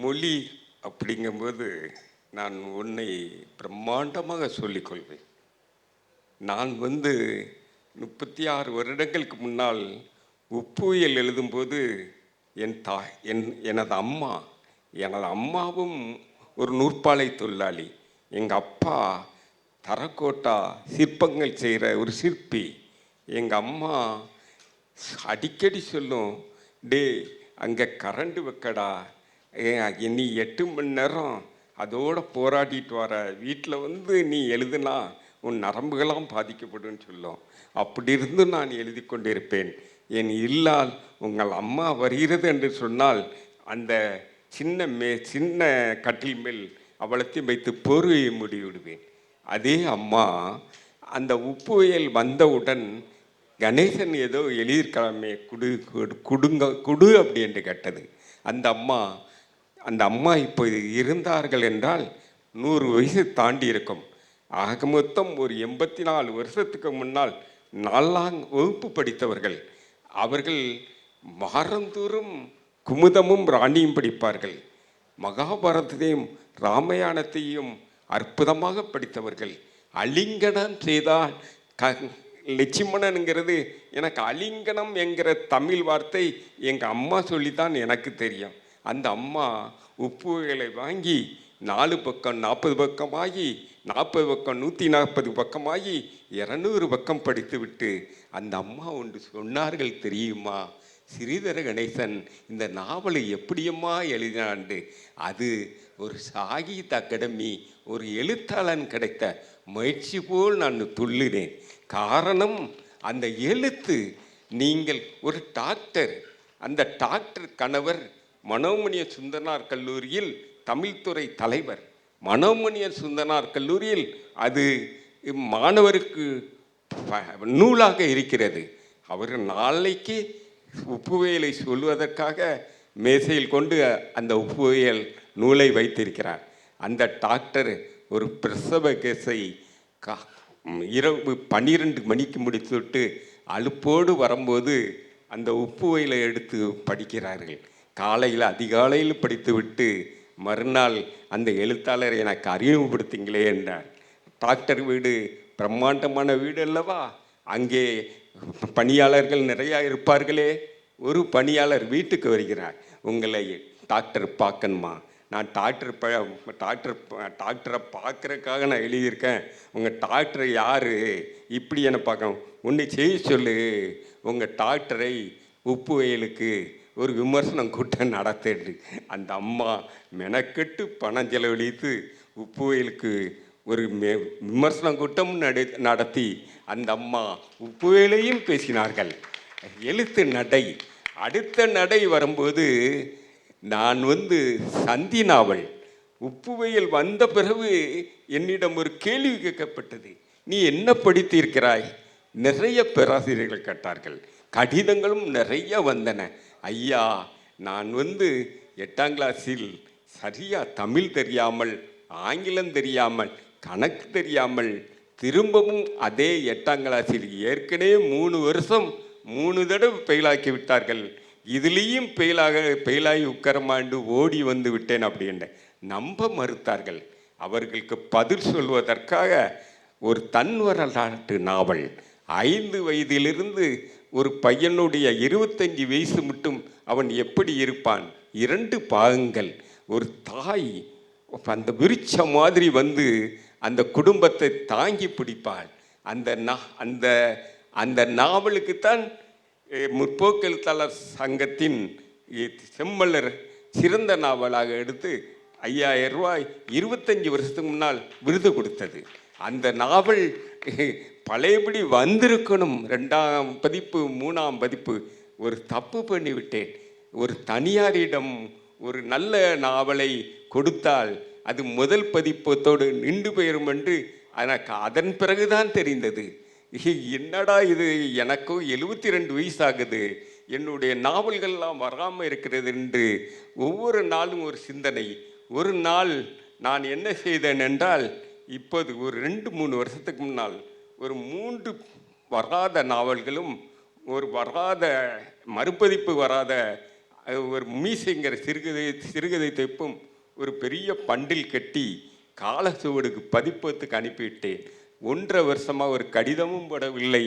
Speaker 2: மொழி அப்படிங்கும்போது நான் உன்னை பிரம்மாண்டமாக சொல்லிக்கொள்வேன். நான் 36 வருடங்களுக்கு முன்னால் உப்புயல் எழுதும்போது எனது அம்மாவும் ஒரு நூற்பாலை தொழிலாளி, எங்கள் அப்பா தரக்கோட்டா சிற்பங்கள் செய்கிற ஒரு சிற்பி. எங்கள் அம்மா அடிக்கடி சொல்லும், அங்கே கரண்ட் வைக்கடா, நீ 8 மணி நேரம் அதோடு போராடிட்டு வர, வீட்டில் நீ எழுதுனா உன் நரம்புகளாம் பாதிக்கப்படும் சொல்லும். அப்படி இருந்து நான் எழுதி கொண்டிருப்பேன். என் இல்லால் உங்கள் அம்மா வருகிறது என்று சொன்னால் அந்த சின்ன கட்டில் மேல் அவளத்தையும் வைத்து போர்வையை முடிவிடுவேன். அதே அம்மா அந்த உப்புயல் வந்தவுடன் கணேசன் ஏதோ எழுதியிருக்கலாமே, குடு அப்படி என்று கேட்டது. அந்த அம்மா இப்போ இருந்தார்கள் என்றால் 100 வயசு தாண்டி இருக்கும். ஆக மொத்தம் ஒரு 84 வருஷத்துக்கு முன்னால் 4ஆம் வகுப்பு படித்தவர்கள். அவர்கள் வாரந்தோறும் குமுதமும் ராணியும் படிப்பார்கள். மகாபாரதத்தையும் ராமாயணத்தையும் அற்புதமாக படித்தவர்கள். அலிங்கனம் செய்தால் லட்சுமணனுங்கிறது எனக்கு அலிங்கனம் என்கிற தமிழ் வார்த்தை எங்கள் அம்மா சொல்லித்தான் எனக்கு தெரியும். அந்த அம்மா உப்புகளை வாங்கி 4 பக்கம் 40 பக்கமாகி 40 பக்கம் 140 பக்கமாகி 200 பக்கம் படித்து விட்டு அந்த அம்மா ஒன்று சொன்னார்கள் தெரியுமா, ஸ்ரீதர கணேசன் இந்த நாவலை எப்படியம்மா எழுதினாண்டு, அது ஒரு சாகித்ய அகாடமி ஒரு எழுத்தாளன் கிடைத்த முயற்சி போல் நான் துள்ளினேன். காரணம் அந்த எழுத்து. நீங்கள் ஒரு டாக்டர், அந்த டாக்டர் கணவர் மனோமணிய சுந்தரனார் கல்லூரியில் தமிழ்துறை தலைவர். மனோமணிய சுந்தரனார் கல்லூரியில் அது மாணவருக்கு நூலாக இருக்கிறது. அவர் நாளைக்கு உப்புவேலை சொல்வதற்காக மேசையில் கொண்டு அந்த உப்புவேல் நூலை வைத்திருக்கிறார். அந்த டாக்டர் ஒரு பிரசவ கேஸை இரவு 12 மணிக்கு முடித்துவிட்டு அலுப்போடு வரும்போது அந்த உப்புவேலை எடுத்து படிக்கிறார்கள். காலையில் அதிகாலையில் படித்துவிட்டு மறுநாள் அந்த எழுத்தாளரை எனக்கு அறிமுகப்படுத்திங்களே என்றார். டாக்டர் வீடு பிரம்மாண்டமான வீடு அல்லவா, அங்கே பணியாளர்கள் நிறையா இருப்பார்களே. ஒரு பணியாளர் வீட்டுக்கு வருகிறார், உங்களை டாக்டர் பார்க்கணுமா. நான் டாக்டரை பார்க்குறதுக்காக நான் எழுதியிருக்கேன், உங்கள் டாக்டர் யார் இப்படி என்னை பார்க்கணும், ஒன்று செய்ய சொல்லு, உங்கள் டாக்டரை உப்புவேலுக்கு ஒரு விமர்சனம் கூட்டம் நடத்திட்டு அந்த அம்மா மெனக்கெட்டு பணம் செலவழித்து உப்புவேலுக்கு ஒரு விமர்சனம் கூட்டம் நடத்தி அந்த அம்மா உப்புவேலையும் பேசினார்கள். எழுத்து நடை. அடுத்த நடை வரும்போது நான் சந்தி நாவல் உப்பு வெயில் வந்த பிறகு என்னிடம் ஒரு கேள்வி கேட்கப்பட்டது. நீ என்ன படித்திருக்கிறாய்? நிறைய பேராசிரியர்கள் கேட்டார்கள். கடிதங்களும் நிறைய வந்தன. ஐயா, நான் 8ஆம் கிளாஸில் சரியா தமிழ் தெரியாமல், ஆங்கிலம் தெரியாமல், கணக்கு தெரியாமல் திரும்பவும் அதே 8ஆம் கிளாஸில் ஏற்கனவே 3 வருஷம் 3 தடவை ஃபெயிலாக்கி விட்டார்கள். இதுலேயும் ஃபெயிலாகி உட்காரமாண்டு ஓடி வந்து விட்டேன் அப்படின்னு நம்ப மறுத்தார்கள். அவர்களுக்கு பதில் சொல்வதற்காக ஒரு தன் வரலாற்று நாவல் 5 வயதிலிருந்து ஒரு பையனுடைய 25 வயசு மட்டும் அவன் எப்படி இருப்பான், 2 பாகங்கள். ஒரு தாய் அந்த விருட்சம் மாதிரி அந்த குடும்பத்தை தாங்கி பிடிப்பாள். அந்த நாவலுக்குத்தான் முற்போக்கு எழுத்தாளர் சங்கத்தின் செம்மலர் சிறந்த நாவலாக எடுத்து 5000 ரூபாய் 25 வருஷத்துக்கு முன்னால் விருது கொடுத்தது. அந்த நாவல் பழையபடி வந்திருக்கணும். 2ஆம் பதிப்பு 3ஆம் பதிப்பு ஒரு தப்பு பண்ணிவிட்டேன். ஒரு தனியாரிடம் ஒரு நல்ல நாவலை கொடுத்தால் அது முதல் பதிப்பத்தோடு நின்று போயிடும் என்று எனக்கு அதன் பிறகுதான் தெரிந்தது. என்னடா இது, எனக்கும் 72 வயசு ஆகுது, என்னுடைய நாவல்கள்லாம் வராமல் இருக்கிறது என்று ஒவ்வொரு நாளும் ஒரு சிந்தனை. ஒரு நாள் நான் என்ன செய்தேன் என்றால், இப்போது ஒரு 2-3 வருஷத்துக்கு முன்னால் ஒரு 3 வராத நாவல்களும் ஒரு வராத மறுபதிப்பு வராத ஒரு மீசைங்கிற சிறுகதை தைப்பும் ஒரு பெரிய பண்டில் கட்டி காலச்சுவடுக்கு பதிப்பத்துக்கு அனுப்பிவிட்டேன். 1.5 வருஷமாக ஒரு கடிதமும் படவில்லை,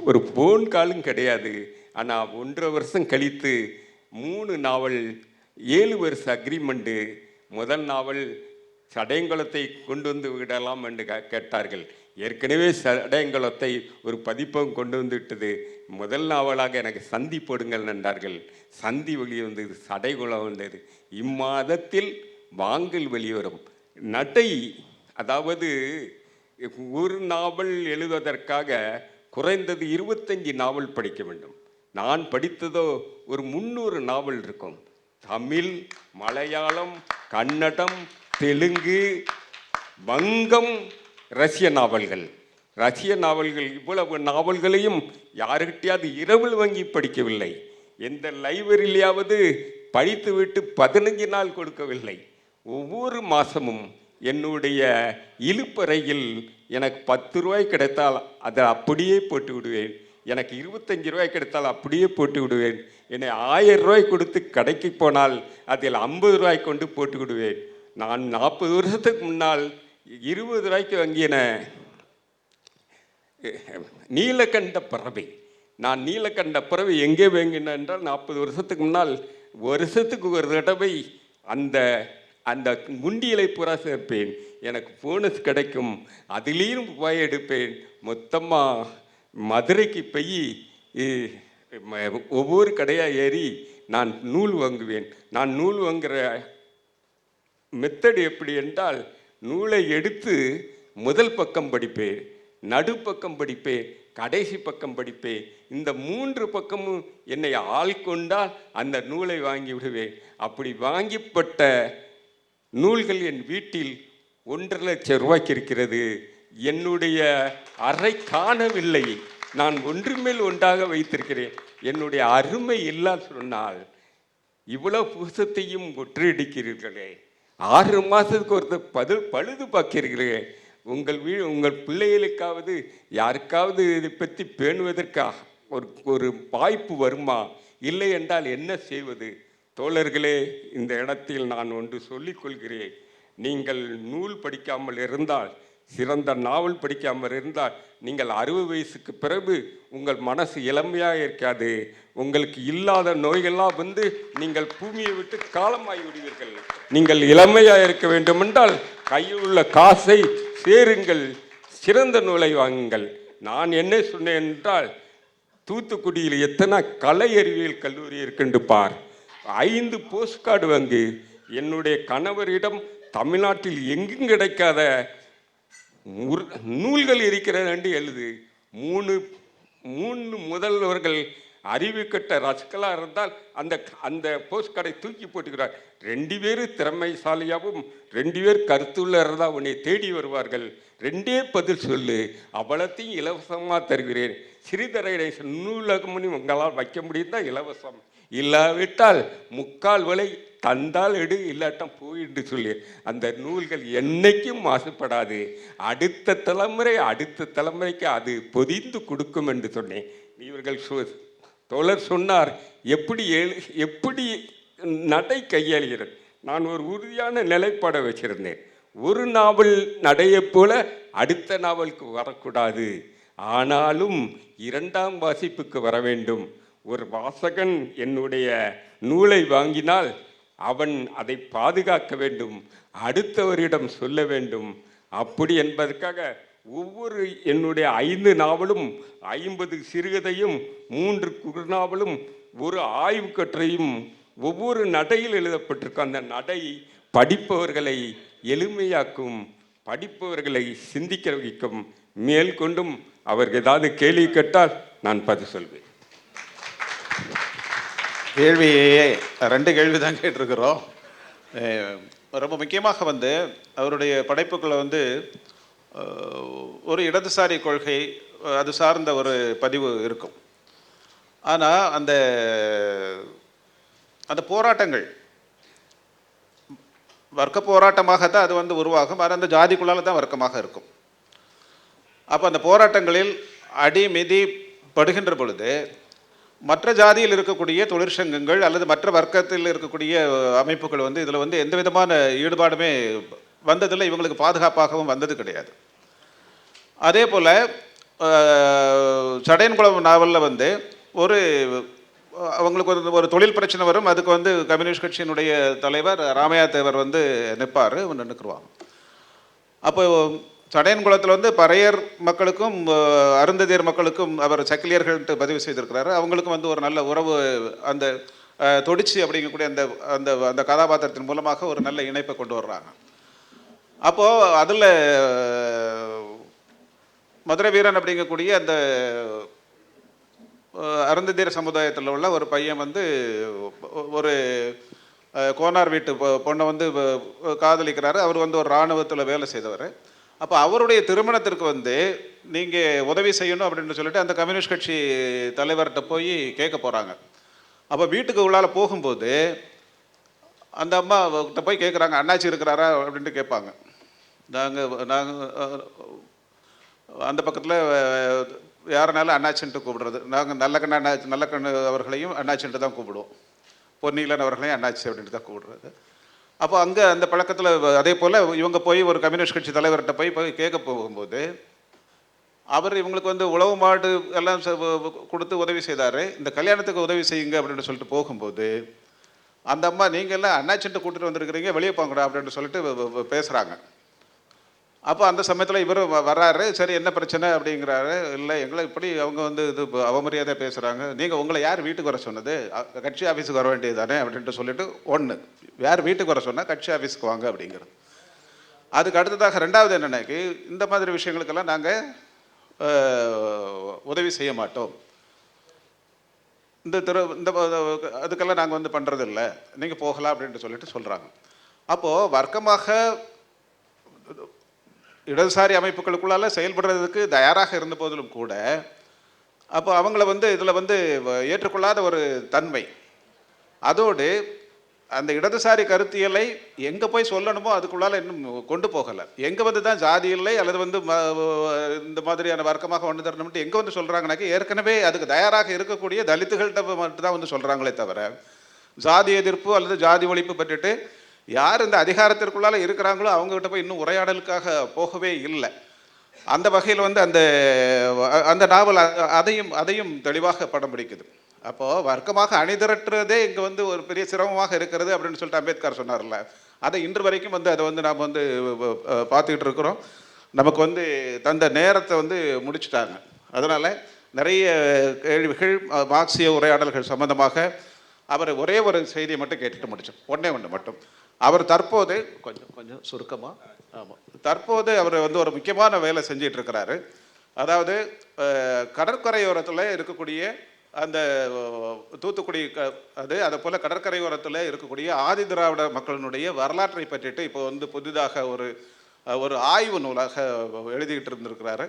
Speaker 2: ஒரு ஃபோன் காலும் கிடையாது. ஆனால் 1.5 வருஷம் கழித்து 3 நாவல் 7 வருஷ அக்ரிமெண்ட்டு. முதல் நாவல் சடையங்குளத்தை கொண்டு வந்து விடலாம் என்று கேட்டார்கள். ஏற்கனவே சடையங்குளத்தை ஒரு பதிப்பம் கொண்டு வந்து விட்டது. முதல் நாவலாக எனக்கு சந்தி போடுங்கள் என்றார்கள். சந்தி வெளியே வந்தது, சடைகுளம் வந்தது. இம்மாதத்தில் வாங்கல் வெளிவரும். நடை, அதாவது ஒரு நாவல் எழுதுவதற்காக குறைந்தது 25 நாவல் படிக்க வேண்டும். நான் படித்ததோ ஒரு 300 நாவல் இருக்கும். தமிழ், மலையாளம், கன்னடம், தெலுங்கு, வங்கம், ரஷ்ய நாவல்கள். இவ்வளவு நாவல்களையும் யாருக்கிட்டையாவது இரவில் வாங்கி படிக்கவில்லை. எந்த லைப்ரரியிலாவது படித்துவிட்டு 15 நாள் கொடுக்கவில்லை. ஒவ்வொரு மாதமும் என்னுடைய இழுப்பறையில் எனக்கு 10 ரூபாய் கிடைத்தால் அதை அப்படியே போட்டு விடுவேன். எனக்கு 25 ரூபாய் கிடைத்தால் அப்படியே போட்டு விடுவேன். என்னை 1000 ரூபாய் கொடுத்து கடைக்கு போனால் அதில் 50 ரூபாய் கொண்டு போட்டு விடுவேன். நான் 40 வருஷத்துக்கு முன்னால் 20 ரூபாய்க்கு வாங்கின நீலகண்ட பறவை. நான் நீலகண்ட பறவை எங்கே வாங்கினேன் என்றால் 40 வருஷத்துக்கு முன்னால் வருஷத்துக்கு ஒரு தடவை அந்த முண்டியலை புறா சேர்ப்பேன். எனக்கு போனஸ் கிடைக்கும், அதிலேயும் போய் எடுப்பேன். மொத்தமாக மதுரைக்கு போய் ஒவ்வொரு கடையாக ஏறி நான் நூல் வாங்குவேன். நான் நூல் வாங்குகிற மெத்தடு எப்படி என்றால், நூலை எடுத்து முதல் பக்கம் படிப்பேன், நடுப்பக்கம் படிப்பேன், கடைசி பக்கம் படிப்பேன். இந்த 3 பக்கமும் என்னை ஆள் கொண்டால் அந்த நூலை வாங்கி விடுவேன். அப்படி வாங்கிப்பட்ட நூல்கள் என் வீட்டில் 1.5 லட்சம் ரூபாய்க்கு இருக்கிறது. என்னுடைய அறை காணவில்லை. நான் ஒன்று மேல் ஒன்றாக வைத்திருக்கிறேன். என்னுடைய அருமை இல்லாத சொன்னால், இவ்வளவு புதுசத்தையும் ஒற்றடிக்கிறீர்களே, 6 மாதத்துக்கு ஒருத்தர் பழுது பார்க்கிறீர்களே, உங்கள் பிள்ளைகளுக்காவது யாருக்காவது இதை பற்றி பேணுவதற்காக ஒரு வாய்ப்பு வருமா? இல்லை என்றால் என்ன செய்வது? தோழர்களே, இந்த இடத்தில் நான் ஒன்று சொல்லிக்கொள்கிறேன். நீங்கள் நூல் படிக்காமல் இருந்தால், சிறந்த நாவல் படிக்காமல் இருந்தால், நீங்கள் 60 வயசுக்கு பிறகு உங்கள் மனசு இளமையாக இருக்காது. உங்களுக்கு இல்லாத நோய்கள்லாம் நீங்கள் பூமியை விட்டு காலமாகி விடுவீர்கள். நீங்கள் இளமையாக இருக்க வேண்டுமென்றால் கையில் உள்ள காசை சேருங்கள், சிறந்த நூலை வாங்குங்கள். நான் என்ன சொன்னேன் என்றால், தூத்துக்குடியில் எத்தனை கலை அறிவியல் கல்லூரி இருக்குன்னு பார். 5 போஸ்ட் கார்டு வாங்கி என்னுடைய கணவரிடம் தமிழ்நாட்டில் எங்கும் கிடைக்காத நூல்கள் இருக்கிறது என்று எழுது. 3 முதல்வர்கள் அறிவு கட்ட ரசிகலாக இருந்தால் அந்த அந்த போஸ்ட் கடை தூக்கி போட்டுக்கிறார். 2 பேரும் திறமைசாலியாகவும் 2 பேர் கருத்துள்ள இருந்தால் உன்னை தேடி வருவார்கள். 2 பதில் சொல்லு, அவ்வளத்தையும் இலவசமாக தருகிறேன். ஸ்ரீதர கணேசன் நூலகம்னு உங்களால் வைக்க முடியும்தான் இலவசம், இல்லாவிட்டால் 3/4 விலை தந்தால் எடு, இல்லாட்டம் போயிட்டு சொல்லி அந்த நூல்கள் என்னைக்கும் மாசுபடாது. அடுத்த தலைமுறைக்கு அது பொதிந்து கொடுக்கும் என்று சொன்னேன். இவர்கள் தோழர் சொன்னார், எப்படி நடை கையாளுகிறது. நான் ஒரு உறுதியான நிலைப்பாடை வச்சிருந்தேன். ஒரு நாவல் நடையைப் போல அடுத்த நாவலுக்கு வரக்கூடாது, ஆனாலும் 2ஆம் வாசிப்புக்கு வர வேண்டும். ஒரு வாசகன் என்னுடைய நூலை வாங்கினால் அவன் அதை பாதுகாக்க வேண்டும், அடுத்தவரிடம் சொல்ல வேண்டும். அப்படி என்பதற்காக ஒவ்வொரு என்னுடைய 5 நாவலும் 50 சிறுகதையும் 3 குறுநாவலும் ஒரு ஆய்வு கட்டுரையும் ஒவ்வொரு நடையில் எழுதப்பட்டிருக்கும். அந்த நடை படிப்பவர்களை எளிமையாக்கும், படிப்பவர்களை சிந்திக்க வைக்கும். மேற்கொண்டும் அவர்கள் ஏதாவது கேள்வி கேட்டால் நான் பதில் சொல்வேன்.
Speaker 1: கேள்வியே 2 கேள்வி தான் கேட்டிருக்கிறோம். ரொம்ப முக்கியமாக வந்து அவருடைய படைப்புகளை வந்து ஒரு இடதுசாரி கொள்கை அது சார்ந்த ஒரு பதிவு இருக்கும். ஆனால் அந்த அந்த போராட்டங்கள் வர்க்க போராட்டமாகத்தான் அது வந்து உருவாகும். ஆனால் அந்த ஜாதிக்குள்ளால தான் வர்க்கமாக இருக்கும். அப்போ அந்த போராட்டங்களில் அடி மிதி படுகின்ற பொழுது மற்ற ஜாதியில் இருக்கக்கூடிய தொழிற்சங்கங்கள் அல்லது மற்ற வர்க்கத்தில் இருக்கக்கூடிய அமைப்புகள் வந்து இதில் வந்து எந்த விதமான ஈடுபாடுமே வந்ததில்லை, இவங்களுக்கு பாதுகாப்பாகவும் வந்தது கிடையாது. அதே போல் சடையன்குளம் நாவலில் வந்து அவங்களுக்கு ஒரு தொழில் பிரச்சனை வரும். அதுக்கு வந்து கம்யூனிஸ்ட் கட்சியினுடைய தலைவர் ராமையா தேவர் வந்து நிற்பார், நின்றுக்குருவாங்க. அப்போ சடையன்குளத்தில் வந்து பறையர் மக்களுக்கும் அருந்ததியர் மக்களுக்கும் அவர் சக்கிலியர்கள்ட்டு பதிவு செய்திருக்கிறாரு. அவங்களுக்கும் வந்து ஒரு நல்ல உறவு அந்த தொடிச்சு அப்படிங்கக்கூடிய அந்த அந்த அந்த கதாபாத்திரத்தின் மூலமாக ஒரு நல்ல இணைப்பை கொண்டு வர்றாங்க. அப்போது அதில் மதுரை வீரன் அப்படிங்கக்கூடிய அந்த அருந்ததியர் சமுதாயத்தில் உள்ள ஒரு பையன் வந்து ஒரு கோனார் வீட்டு பொண்ணை வந்து காதலிக்கிறாரு. அவர் வந்து ஒரு இராணுவத்தில் வேலை செய்தவர். அப்போ அவருடைய திருமணத்திற்கு வந்து நீங்கள் உதவி செய்யணும் அப்படின்னு சொல்லிட்டு அந்த கம்யூனிஸ்ட் கட்சி தலைவர்கிட்ட போய் கேட்க போகிறாங்க. அப்போ வீட்டுக்கு உள்ளால் போகும்போது அந்த அம்மா கிட்ட போய் கேட்குறாங்க, அண்ணாச்சி இருக்கிறாரா அப்படின்ட்டு கேட்பாங்க. நாங்கள் அந்த பக்கத்தில் யாருனாலும் அண்ணாச்சின்ட்டு கூப்பிடுறது. நாங்கள் நல்லக்கண்ணு அவர்களையும் அண்ணாச்சின்ட்டு தான் கூப்பிடுவோம், பொன்னியிலன் அவர்களையும் அண்ணாச்சி அப்படின்ட்டு தான் கூப்பிடுறது. அப்போ அங்கே அந்த பழக்கத்தில் அதே போல் இவங்க போய் ஒரு கம்யூனிஸ்ட் கட்சி தலைவர்கிட்ட போய் கேட்க போகும்போது அவர் இவங்களுக்கு வந்து உழவு மாடு எல்லாம் கொடுத்து உதவி செய்தார். இந்த கல்யாணத்துக்கு உதவி செய்யுங்க அப்படின்னு சொல்லிட்டு போகும்போது அந்த அம்மா நீங்கள் எல்லாம் அண்ணாச்சின்ட்டு கூட்டிட்டு வந்திருக்கிறீங்க, வெளியே போங்கடா அப்படின்னு சொல்லிட்டு பேசுகிறாங்க. அப்போ அந்த சமயத்தில் இவர் வர்றாரு. சரி என்ன பிரச்சனை அப்படிங்கிறாரு. இல்லை எங்களை இப்படி அவங்க வந்து இது அவமரியாதையாக பேசுகிறாங்க, நீங்கள் உங்களை யார் வீட்டுக்கு வர சொன்னது, கட்சி ஆஃபீஸுக்கு வர வேண்டியது தானே அப்படின்ட்டு சொல்லிட்டு ஒன்று யார் வீட்டுக்கு வர சொன்னால் கட்சி ஆஃபீஸுக்கு வாங்க அப்படிங்கிறது. அதுக்கு அடுத்ததாக 2வது என்னன்னாக்கி இந்த மாதிரி விஷயங்களுக்கெல்லாம் நாங்கள் உதவி செய்ய மாட்டோம், இந்த அதுக்கெல்லாம் நாங்கள் வந்து பண்ணுறதில்லை, நீங்கள் போகலாம் அப்படின்ட்டு சொல்லிட்டு சொல்கிறாங்க. அப்போது வர்க்கமாக இடதுசாரி அமைப்புகளுக்குள்ளால செயல்படுறதுக்கு தயாராக இருந்த போதிலும் கூட அப்போ அவங்கள வந்து இதில் வந்து ஏற்றுக்கொள்ளாத ஒரு தன்மை, அதோடு அந்த இடதுசாரி கருத்தியலை எங்கே போய் சொல்லணுமோ அதுக்குள்ளால இன்னும் கொண்டு போகலை. எங்கே வந்து தான் ஜாதி இல்லை அல்லது வந்து இந்த மாதிரியான வர்க்கமாக ஒன்று தரணும்ட்டு எங்கே வந்து சொல்கிறாங்கனாக்கி ஏற்கனவே அதுக்கு தயாராக இருக்கக்கூடிய தலித்துகள்கிட்ட மட்டும் தான் வந்து சொல்கிறாங்களே தவிர ஜாதி எதிர்ப்பு அல்லது ஜாதி ஒழிப்பு பற்றிட்டு யார் இந்த அதிகாரத்திற்குள்ளால இருக்கிறாங்களோ அவங்ககிட்ட போய் இன்னும் உரையாடலுக்காக போகவே இல்லை. அந்த வகையில் வந்து அந்த நாவல் அதையும் தெளிவாக படம் பிடிக்குது. அப்போது வர்க்கமாக அணிதிரட்டுறதே இங்கே வந்து ஒரு பெரிய சிரமமாக இருக்கிறது அப்படின்னு சொல்லிட்டு அம்பேத்கர் சொன்னார்ல, அதை இன்று வரைக்கும் வந்து அதை வந்து நாம் வந்து பார்த்துக்கிட்டு இருக்கிறோம். நமக்கு வந்து தந்த நேரத்தை வந்து முடிச்சுட்டாங்க. அதனால் நிறைய கேள்விகள் மார்க்சிய உரையாடல்கள் சம்பந்தமாக அவர் ஒரே ஒரு செய்தியை மட்டும் கேட்டுட்டு முடிச்சோம். ஒன்று மட்டும். அவர் தற்போது கொஞ்சம் சுருக்கமாக தற்போது அவர் வந்து ஒரு முக்கியமான வேலை செஞ்சிட்டு இருக்கிறாரு. அதாவது கடற்கரையோரத்தில் இருக்கக்கூடிய அந்த தூத்துக்குடி அதை போல் கடற்கரை ஓரத்தில் இருக்கக்கூடிய ஆதி திராவிட மக்களினுடைய வரலாற்றை பற்றிட்டு இப்போ வந்து புதிதாக ஒரு ஆய்வு நூலாக எழுதிக்கிட்டு இருந்திருக்கிறாரு.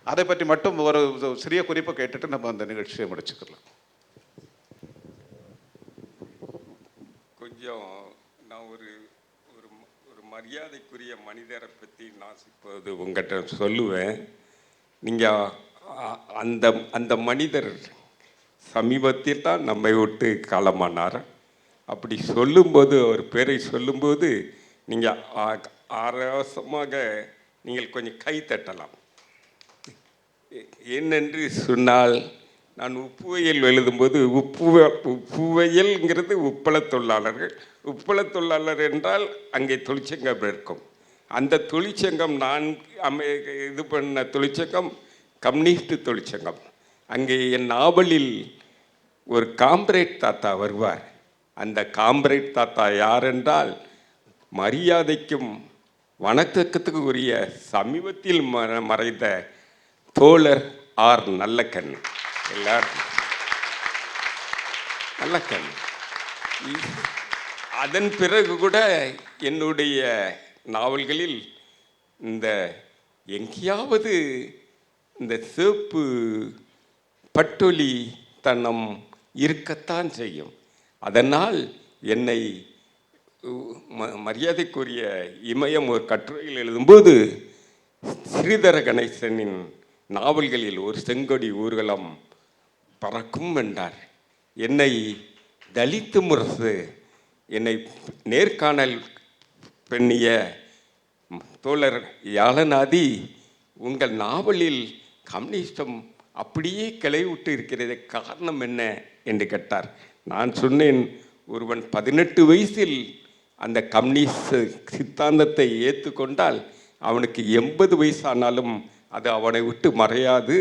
Speaker 1: அதை பற்றி மட்டும் ஒரு சிறிய குறிப்பை கேட்டுட்டு நம்ம அந்த நிகழ்ச்சியை முடிச்சுக்கலாம்.
Speaker 2: கொஞ்சம் நான் ஒரு ஒரு ஒரு மரியாதைக்குரிய மனிதரை பற்றி நான் இப்போது உங்கள்கிட்ட சொல்லுவேன். நீங்கள் அந்த அந்த மனிதர் சமீபத்தில் தான் நம்மை விட்டு காலமானார். அப்படி சொல்லும்போது அவர் பேரை சொல்லும்போது நீங்கள் ஆரோசமாக நீங்கள் கொஞ்சம் கை தட்டலாம். ஏனென்று சொன்னால், நான் உப்புவையில் எழுதும்போது உப்புவையல்ங்கிறது உப்பள தொழிலாளர்கள். உப்பள தொழிலாளர் என்றால் அங்கே தொழிற்சங்கம் இருக்கும். அந்த தொழிற்சங்கம் நான் இது பண்ண தொழிற்சங்கம் கம்யூனிஸ்ட் தொழிற்சங்கம். அங்கே என் நாவலில் ஒரு காம்ரேட் தாத்தா வருவார். அந்த காம்ரேட் தாத்தா யார் என்றால், மரியாதைக்கும் வணக்கத்துக்கு உரிய சமீபத்தில் மறைந்த தோழர் ஆர் நல்லக்கண். எல்லாரும் நல்லக்கண். அதன் பிறகு கூட என்னுடைய நாவல்களில் இந்த எங்கேயாவது இந்த சிவப்பு பட்டொலி தன்னம் இருக்கத்தான் செய்யும். அதனால் என்னை மரியாதைக்குரிய இமயம் ஒரு கட்டுரையில் எழுதும்போது, ஸ்ரீதர கணேசனின் நாவல்களில் ஒரு செங்கொடி ஊர்வலம் பறக்கும் என்றார். என்னை தலித்து முரசு என்னை நேர்காணல் பெண்ணிய தோழர் யாழநாதி, உங்கள் நாவலில் கம்யூனிஸ்டம் அப்படியே கிளைவிட்டு இருக்கிறது, காரணம் என்ன என்று கேட்டார். நான் சொன்னேன், ஒருவன் 18 வயசில் அந்த கம்யூனிஸ்ட் சித்தாந்தத்தை ஏற்றுக்கொண்டால் அவனுக்கு 80 வயசானாலும் அது அவனை விட்டு மறையாது.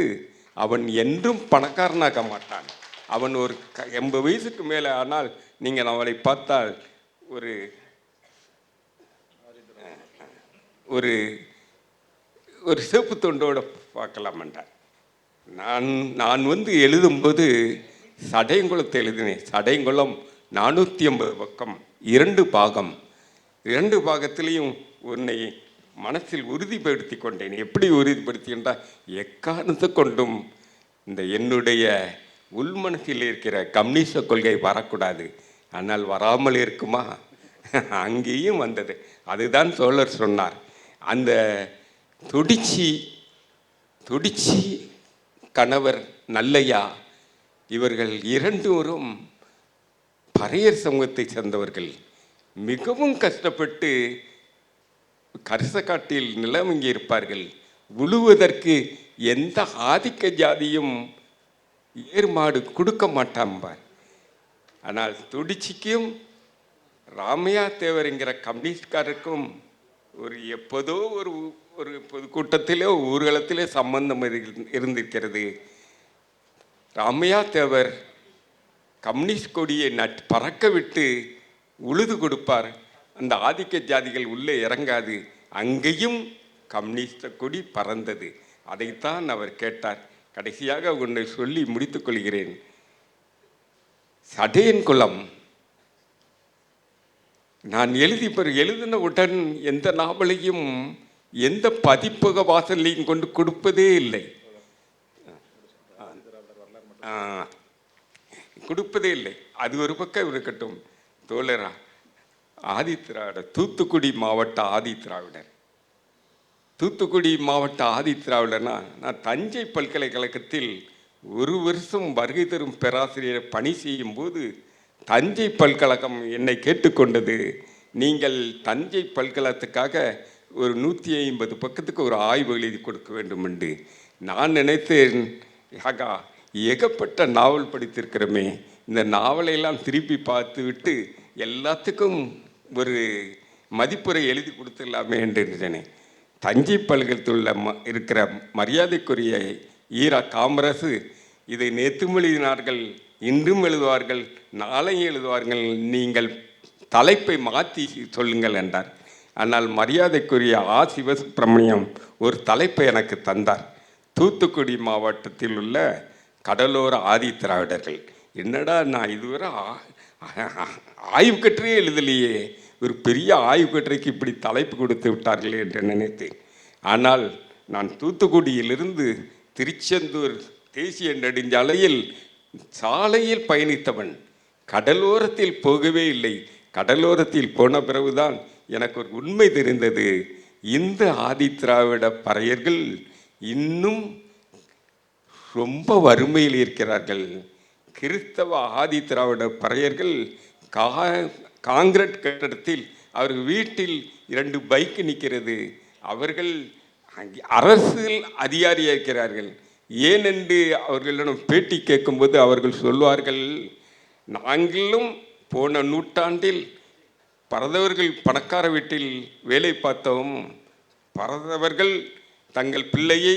Speaker 2: அவன் என்றும் பணக்காரனாக மாட்டான். அவன் ஒரு 80 வயசுக்கு மேலே ஆனால் நீங்கள் அவனை பார்த்தால் ஒரு ஒரு ஒரு சிவப்பு தொண்டோடு பார்க்கலாம் என்றார். நான் வந்து எழுதும்போது சடையங்குளத்தை எழுதினேன். சடையங்குளம் 450 பக்கம், 2 பாகம். 2 பாகத்திலையும் உன்னை மனசில் உறுதிப்படுத்தி கொண்டேன். எப்படி உறுதிப்படுத்தின்றால், எக்காரணத்தை கொண்டும் இந்த என்னுடைய உள்மனத்தில் இருக்கிற கம்யூனிச கொள்கை வரக்கூடாது. ஆனால் வராமல் இருக்குமா? அங்கேயும் வந்தது. அதுதான் சோழர் சொன்னார். அந்த துடிச்சி கணவர் நல்லையா இவர்கள் இரண்டோரும் பறையர் சமூகத்தை சேர்ந்தவர்கள். மிகவும் கஷ்டப்பட்டு கரிசக்காட்டில் நிலவங்கி இருப்பார்கள். உழுவதற்கு எந்த ஆதிக்க ஜாதியும் ஏர்மாடு கொடுக்க மாட்டாம்பார். ஆனால் துடிச்சிக்கும் ராமையா தேவர்ங்கிற கம்யூனிஸ்ட்காரருக்கும் ஒரு எப்போதோ ஒரு பொதுக்கூட்டத்திலே ஊர்வலத்திலே சம்பந்தம் இருந்திருக்கிறது. ராமையா தேவர் கம்யூனிஸ்ட் கொடியை பறக்க விட்டு உழுது கொடுப்பார். அந்த ஆதிக்க ஜாதிகள் உள்ளே இறங்காது. அங்கேயும் கம்யூனிஸ்ட கொடி பறந்தது. அதைத்தான் அவர் கேட்டார். கடைசியாக ஒன்றை சொல்லி முடித்துக் கொள்கிறேன். சடையன்குளம் நான் எழுதினவுடன் எந்த நாவலையும் எந்த பதிப்பக வாசலையும் கொண்டு கொடுப்பதே இல்லை. கொடுப்பதே இல்லை. அது ஒரு பக்கம் இருக்கட்டும். தோழரா ஆதித்திராவிடர், தூத்துக்குடி மாவட்ட ஆதித்திராவிடர். தூத்துக்குடி மாவட்ட ஆதித்திராவிடர்னா, நான் தஞ்சை பல்கலைக்கழகத்தில் 1 வருஷம் வருகை தரும் பேராசிரியர் பணி செய்யும் போது தஞ்சை பல்கழகம் என்னை கேட்டுக்கொண்டது, நீங்கள் தஞ்சை பல்கழகத்துக்காக ஒரு 150 பக்கத்துக்கு ஒரு ஆய்வு எழுதி கொடுக்க வேண்டும் என்று. நான் நினைத்தேன், ஆகா ஏகப்பட்ட நாவல் படித்திருக்கிறோமே, இந்த நாவலையெல்லாம் திருப்பி பார்த்து விட்டு எல்லாத்துக்கும் ஒரு மதிப்புரை எழுதி கொடுத்துடலாமே என்று நினைத்தேன். தஞ்சை பல்கலைக்கழகத்தில் இருக்கிற மரியாதைக்குரிய ஈரா காமராசு இதை நேற்றும் எழுதினார்கள், இன்றும் எழுதுவார்கள், நாளையும் எழுதுவார்கள், நீங்கள் தலைப்பை மாற்றி சொல்லுங்கள் என்றார். ஆனால் மரியாதைக்குரிய ஆ சிவசுப்பிரமணியம் ஒரு தலைப்பை எனக்கு தந்தார். தூத்துக்குடி மாவட்டத்தில் உள்ள கடலோர ஆதி திராவிடர்கள். என்னடா நான் இதுவரை ஆய்வு கட்டுரையே எழுதலையே, ஒரு பெரிய ஆய்வு கட்டுரைக்கு இப்படி தலைப்பு கொடுத்து விட்டார்களே என்று நினைத்தேன். ஆனால் நான் தூத்துக்குடியிலிருந்து திருச்செந்தூர் தேசிய நெடுஞ்சாலையில் சாலையில் பயணித்தவன், கடலோரத்தில் போகவே இல்லை. கடலோரத்தில் போன பிறகுதான் எனக்கு ஒரு உண்மை தெரிந்தது. இந்த ஆதி திராவிட பறையர்கள் இன்னும் ரொம்ப வறுமையில் இருக்கிறார்கள். கிறிஸ்தவ ஆதி திராவிட பறையர்கள் காங்கிரீட் கட்டடத்தில் அவர்கள் வீட்டில் 2 பைக் நிற்கிறது. அவர்கள் அரசியல் அதிகாரியாக இருக்கிறார்கள். ஏனென்று அவர்களிடம் பேட்டி கேட்கும்போது அவர்கள் சொல்வார்கள், நாங்களும் போன நூற்றாண்டில் பரதவர்கள் பணக்கார வீட்டில் வேலை பார்த்தோம். பரதவர்கள் தங்கள் பிள்ளையை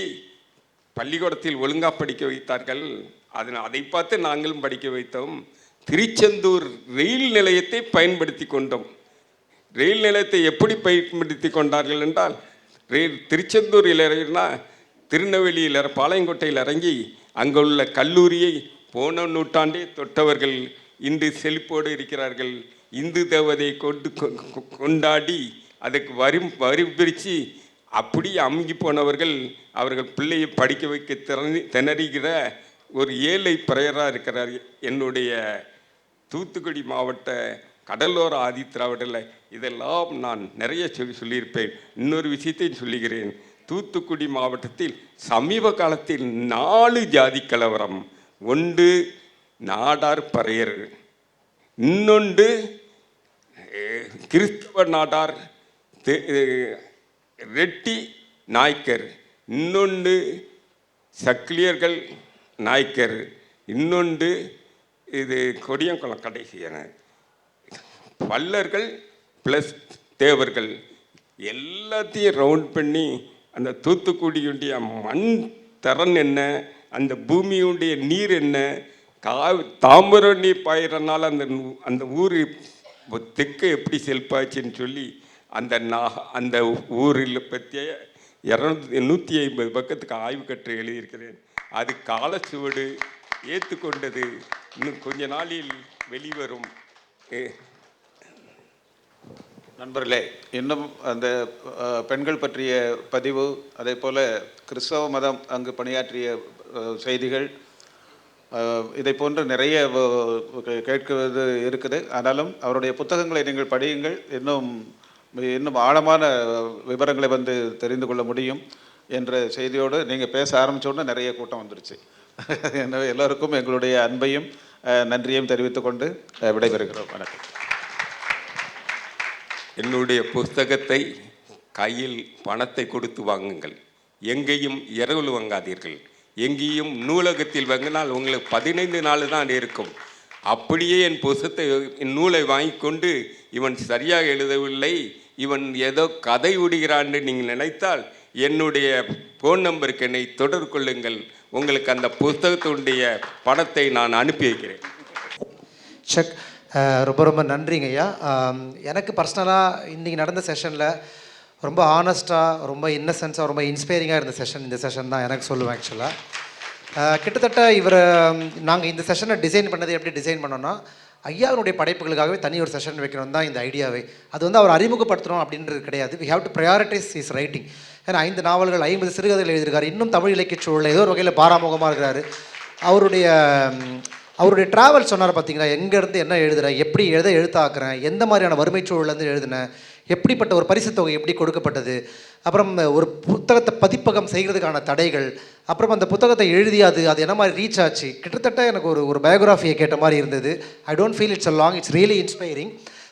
Speaker 2: பள்ளிக்கூடத்தில் ஒழுங்காக படிக்க வைத்தார்கள். அதை பார்த்து நாங்களும் படிக்க வைத்தோம். திருச்செந்தூர் ரயில் நிலையத்தை பயன்படுத்தி கொண்டோம். ரயில் நிலையத்தை எப்படி பயன்படுத்தி கொண்டார்கள் என்றால், திருச்செந்தூரில் இறங்கினா திருநெல்வேலியில் பாளையங்கோட்டையில் இறங்கி அங்குள்ள கல்லூரியை போன நூற்றாண்டே தொட்டவர்கள் இன்று செழிப்போடு இருக்கிறார்கள். இந்து தேவதையை கொண்டாடி அதுக்கு வரி பிரித்து அப்படி அமுங்கி போனவர்கள் அவர்கள் பிள்ளையை படிக்க வைக்க திணறுகிற ஒரு ஏழை பிரயராக இருக்கிறார். என்னுடைய தூத்துக்குடி மாவட்ட கடலோர ஆதி திராவிடரில் இதெல்லாம் நான் நிறைய சொல்லியிருப்பேன். இன்னொரு விஷயத்தையும் சொல்லுகிறேன். தூத்துக்குடி மாவட்டத்தில் சமீப காலத்தில் 4 ஜாதி கலவரம். ஒன்று நாடார் பறையர், இன்னொன்று கிறிஸ்தவ நாடார் ரெட்டி நாய்க்கர், இன்னொன்று சக்கிலியர்கள் நாய்க்கர், இன்னொன்று இது கொடியங்குளம் கடைசியான பல்லர்கள் ப்ளஸ் தேவர்கள். எல்லாத்தையும் ரவுண்ட் பண்ணி அந்த தூத்துக்குடியுடைய மண் தரன் என்ன, அந்த பூமியுடைய நீர் என்ன, தாமிர நீர் பாயிறனால அந்த ஊர் தெற்கு எப்படி செழிப்பாச்சுன்னு சொல்லி அந்த ஊரில் பற்றிய 150 பக்கத்துக்கு ஆய்வு கட்டுரை எழுதியிருக்கிறேன். அது காலச்சுவடு ஏற்றுக்கொண்டது. இன்னும் கொஞ்ச நாளில் வெளிவரும்.
Speaker 1: நண்பர்களே, இன்னும் அந்த பெண்கள் பற்றிய பதிவு, அதே போல் கிறிஸ்தவ மதம் அங்கு பணியாற்றிய செய்திகள், இதை போன்று நிறைய கேட்கிறது இருக்குது. ஆனாலும் அவருடைய புத்தகங்களை நீங்கள் படியுங்கள். இன்னும் ஆழமான விவரங்களை தெரிந்து கொள்ள முடியும் என்ற செய்தியோடு நீங்கள் பேச ஆரம்பித்தோடனே நிறைய கூட்டம் வந்துருச்சு. எனவே எல்லோருக்கும் எங்களுடைய அன்பையும் நன்றியையும் தெரிவித்துக்கொண்டு விடைபெறுகிறோம். வணக்கம்.
Speaker 2: என்னுடைய புஸ்தகத்தை கையில் பணத்தை கொடுத்து வாங்குங்கள். எங்கேயும் இரவு வாங்காதீர்கள். எங்கேயும் நூலகத்தில் வாங்கினால் உங்களுக்கு 15 நாள் தான் இருக்கும். அப்படியே என் புஸ்தகத்தை, என் நூலை வாங்கி கொண்டு இவன் சரியாக எழுதவில்லை, இவன் ஏதோ கதை விடுகிறான்னு நீங்கள் நினைத்தால் என்னுடைய ஃபோன் நம்பருக்கு என்னை தொடர்பு கொள்ளுங்கள். உங்களுக்கு அந்த புஸ்தகத்தினுடைய பணத்தை நான் அனுப்பி வைக்கிறேன்.
Speaker 3: செக். ரொம்ப ரொம்ப நன்றிங்க ஐயா. எனக்கு பர்சனலாக இன்றைக்கி நடந்த செஷனில் ரொம்ப ஆனஸ்ட்டாக, ரொம்ப இன்னசென்ஸாக, ரொம்ப இன்ஸ்பைரிங்காக இருந்த செஷன் இந்த செஷன் தான் எனக்கு சொல்லுவேன். ஆக்சுவலாக கிட்டத்தட்ட நாங்கள் இந்த செஷனை டிசைன் பண்ணது எப்படி டிசைன் பண்ணோன்னா, ஐயாவுடைய படைப்புகளுக்காகவே தனி ஒரு செஷன் வைக்கணும் தான் இந்த ஐடியாவே. அது அவர் அறிமுகப்படுத்தணும் அப்படின்றது கிடையாது. We have to prioritize is writing. ஏன்னா 5 நாவல்கள், 50 சிறுகதைகள் எழுதியிருக்காரு. இன்னும் தமிழ் இலக்கிய சூழலில் ஏதோ ஒரு வகையில் பாராமுகமாக இருக்கிறாரு. அவருடைய ட்ராவல் சொன்னார் பார்த்தீங்களா, எங்கேருந்து என்ன எழுதுகிறேன், எப்படி எழுத்தாக்குறேன், எந்த மாதிரியான வறுமை சூழலேருந்து எழுதினேன், எப்படிப்பட்ட ஒரு பரிசு தொகை எப்படி கொடுக்கப்பட்டது, அப்புறம் ஒரு புத்தகத்தை பதிப்பகம் செய்கிறதுக்கான தடைகள், அப்புறம் அந்த புத்தகத்தை எழுதி அது என்ன மாதிரி ரீச் ஆச்சு. கிட்டத்தட்ட எனக்கு ஒரு பயோகிராஃபியை கேட்ட மாதிரி இருந்தது. I don't feel it's a long, it's really inspiring.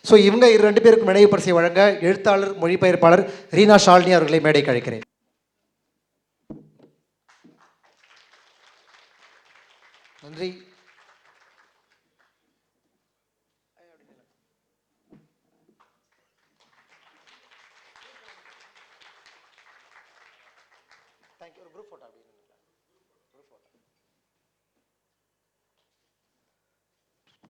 Speaker 3: So இவங்க 2 பேருக்கும் நினைவு பரிசை வழங்க எழுத்தாளர் மொழிபெயர்ப்பாளர் ரீனா ஷாலினி அவர்களை மேடைக்கு அழைக்கிறேன். நன்றி. தேங்க்யூ. ஒரு குரூப் ஃபோட்டோ அப்படி